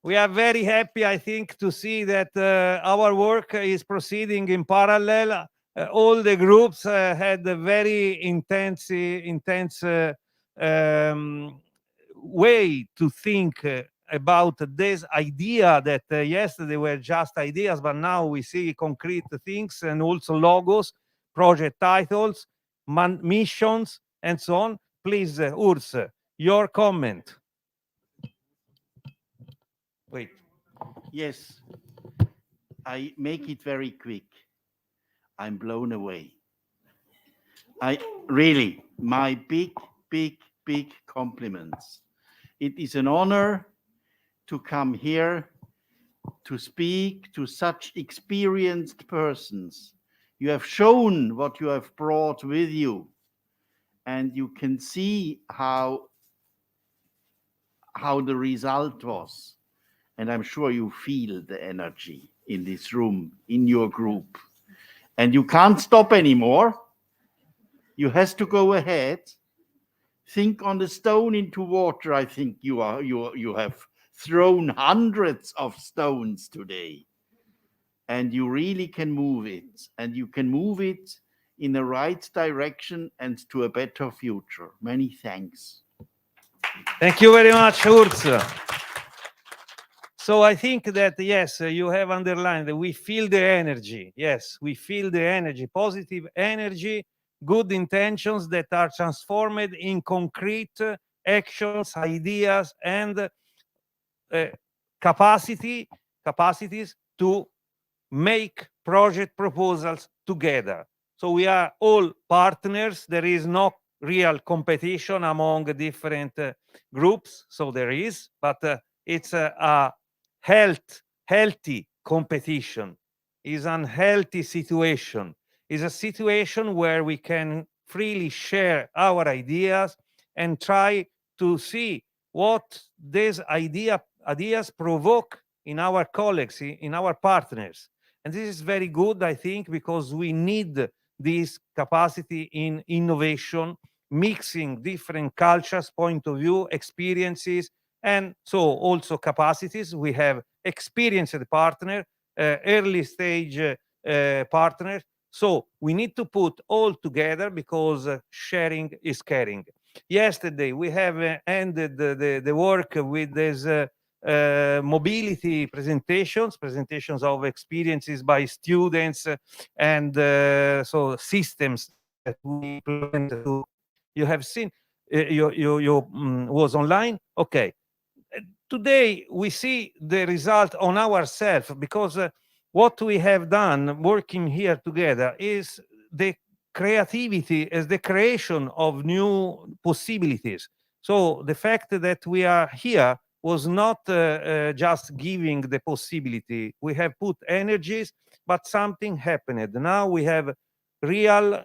We are very happy, I think, to see that our work is proceeding in parallel. All the groups had a very intense way to think about this idea that yesterday were just ideas, but now we see concrete things and also logos, project titles, missions, and so on. Please, Urs, your comment. Wait. Yes, I make it very quick. I'm blown away. I really, my big compliments. It is an honor to come here to speak to such experienced persons. You have shown what you have brought with you, and you can see how the result was. And I'm sure you feel the energy in this room, in your group. And you can't stop anymore. You have to go ahead. Think on the stone into water. I think you have thrown hundreds of stones today. And you really can move it. And you can move it in the right direction and to a better future. Many thanks. Thank you very much, Urs. So I think that, yes, you have underlined that we feel the energy. Yes, we feel the energy, positive energy, good intentions that are transformed in concrete actions, ideas, and capacities to make project proposals together. So we are all partners. There is no real competition among different groups. So there is, but it's a healthy competition. Is an unhealthy situation. Is a situation where we can freely share our ideas and try to see what these ideas provoke in our colleagues, in our partners. And this is very good, I think, because we need this capacity in innovation, mixing different cultures, point of view, experiences, and so also capacities. We have experienced partner, early stage partners. So we need to put all together because sharing is caring. Yesterday we have ended the work with this mobility presentations of experiences by students and so systems that we implement to. You have seen was online. Okay. Today we see the result on ourselves because what we have done working here together is the creativity, is the creation of new possibilities. So the fact that we are here was not just giving the possibility. We have put energies, but something happened. Now we have real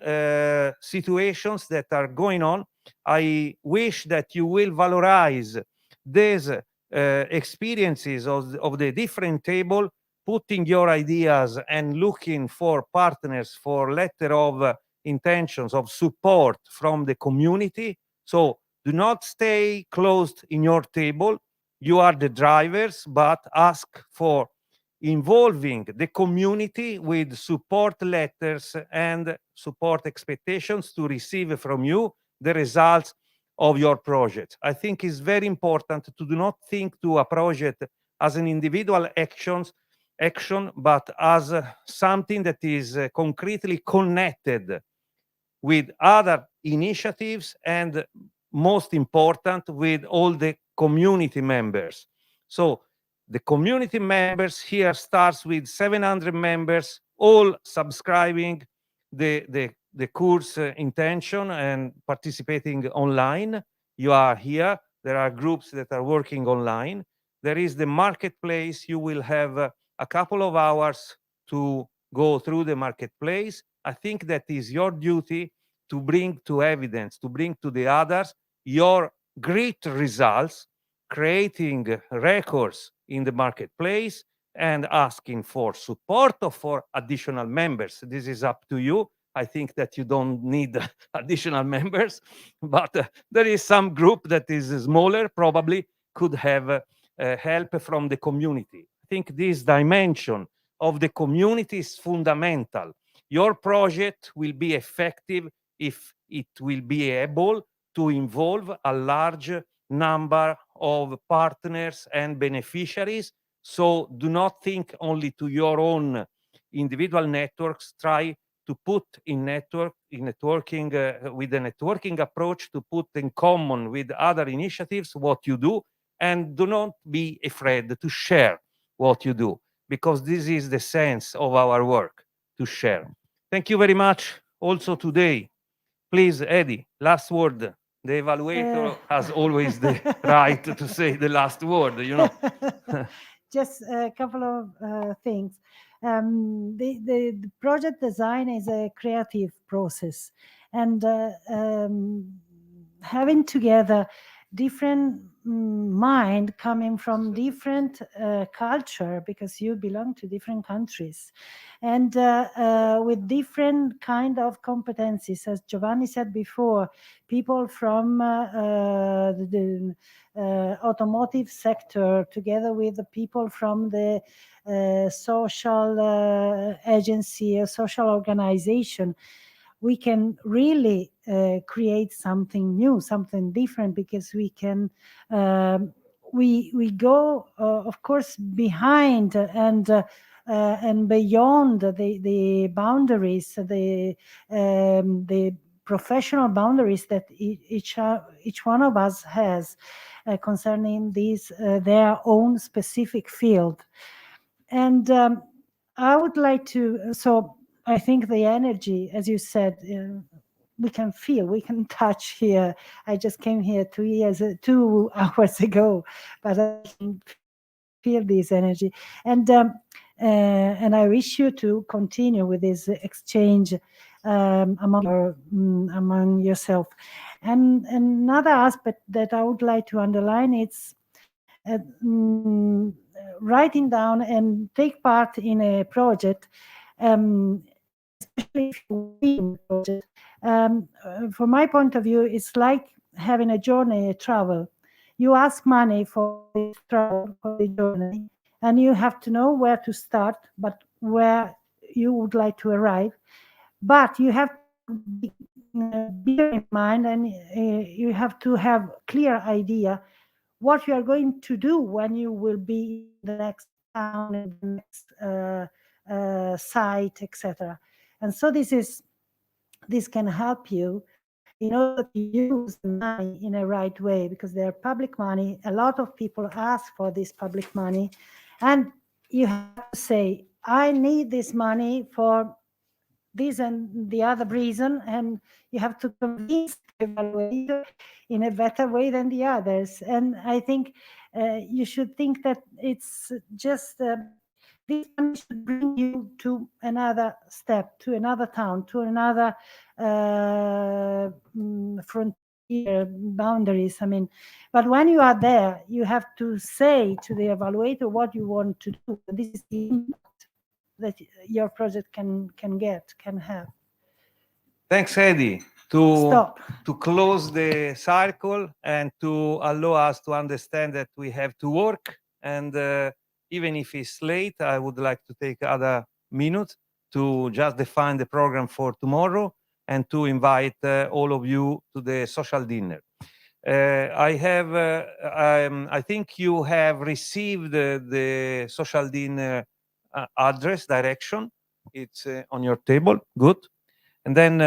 situations that are going on. I wish that you will valorize these experiences of the different table, putting your ideas and looking for partners for letter of intentions of support from the community. So do not stay closed in your table. You are the drivers, but ask for involving the community with support letters and support expectations to receive from you the results of your project. I think it's very important to do not think to a project as an individual action, but as something that is concretely connected with other initiatives and most important with all the community members. So the community members here starts with 700 members, all subscribing the course intention and participating online. You are here. There are groups that are working online. There is the marketplace. You will have a couple of hours to go through the marketplace. I think that is your duty to bring to evidence, to bring to the others your great results, creating records in the marketplace and asking for support or for additional members. This is up to you. I think that you don't need additional members, but there is some group that is smaller, probably could have help from the community. I think this dimension of the community is fundamental. Your project will be effective if it will be able to involve a large number of partners and beneficiaries. So do not think only to your own individual networks. Try to put in networking with a networking approach to put in common with other initiatives what you do, and do not be afraid to share what you do, because this is the sense of our work, to share. Thank you very much also today. Please, Eddie, last word. The evaluator has always the right to say the last word, you know. Just a couple of things. The project design is a creative process, and having together different mind coming from different culture, because you belong to different countries, and with different kind of competencies, as Giovanni said before, people from the automotive sector together with the people from the social agency or social organization, we can really create something new, something different, because we can we go of course behind and beyond the boundaries, the professional boundaries that each one of us has concerning these their own specific field. And I would like to, so I think the energy, as you said, we can feel, we can touch here. I just came here 2 hours ago, but I can feel this energy. And I wish you to continue with this exchange among yourself. And another aspect that I would like to underline is writing down and take part in a project especially if you win the project. From my point of view, it's like having a journey, a travel. You ask money for the travel, for the journey, and you have to know where to start, but where you would like to arrive. But you have to be bear in mind, and you have to have clear idea what you are going to do when you will be in the next town, in the next site, etc. And so this can help you in order to use the money in a right way, because they're public money. A lot of people ask for this public money, and you have to say, I need this money for this and the other reason, and you have to convince the evaluator in a better way than the others. And I think you should think that it's just this money should bring you to another step, to another town, to another frontier boundaries. I mean, but when you are there, you have to say to the evaluator what you want to do. This is the impact that your project can have. Thanks, Eddie, to Stop. close the circle and to allow us to understand that we have to work. And even if it's late, I would like to take other minute to just define the program for tomorrow and to invite all of you to the social dinner. I think you have received the social dinner address direction. It's on your table. Good. And then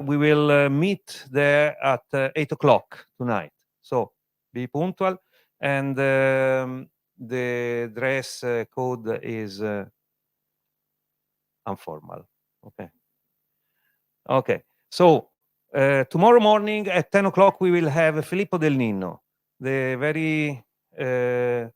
we will meet there at 8 o'clock tonight. So be punctual. And the dress code is informal. Okay. Okay. So tomorrow morning at 10 o'clock, we will have Filippo Del Nino, the very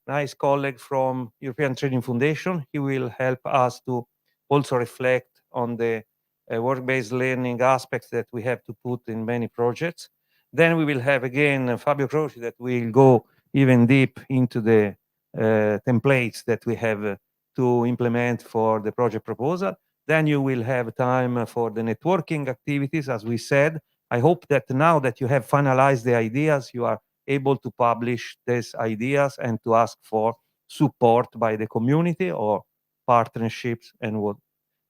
nice colleague from European Training Foundation. He will help us to also reflect on the work-based learning aspects that we have to put in many projects. Then we will have again Fabio Croci that will go even deep into the templates that we have to implement for the project proposal. Then you will have time for the networking activities, as we said. I hope that now that you have finalized the ideas, you are able to publish these ideas and to ask for support by the community or partnerships and what.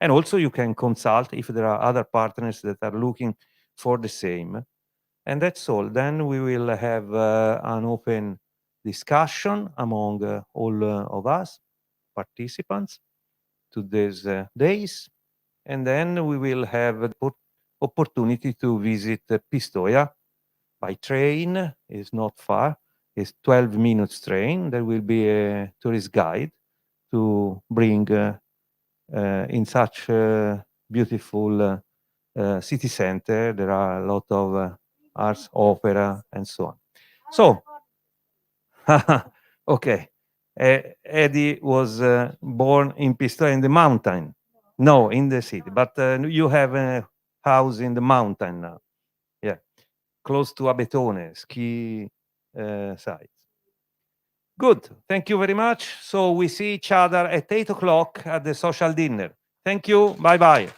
And also you can consult if there are other partners that are looking for the same. And that's all. Then we will have an open discussion among all of us, participants, to these days. And then we will have the opportunity to visit Pistoia by train. It's not far. It's 12 minutes train. There will be a tourist guide to bring in such beautiful city center. There are a lot of arts, opera, and so on. So, okay. Eddie was born in Pistoia in the mountain. No, in the city. But you have a house in the mountain now. Yeah, close to Abetone, ski site. Good. Thank you very much. So we see each other at 8 o'clock at the social dinner. Thank you. Bye-bye.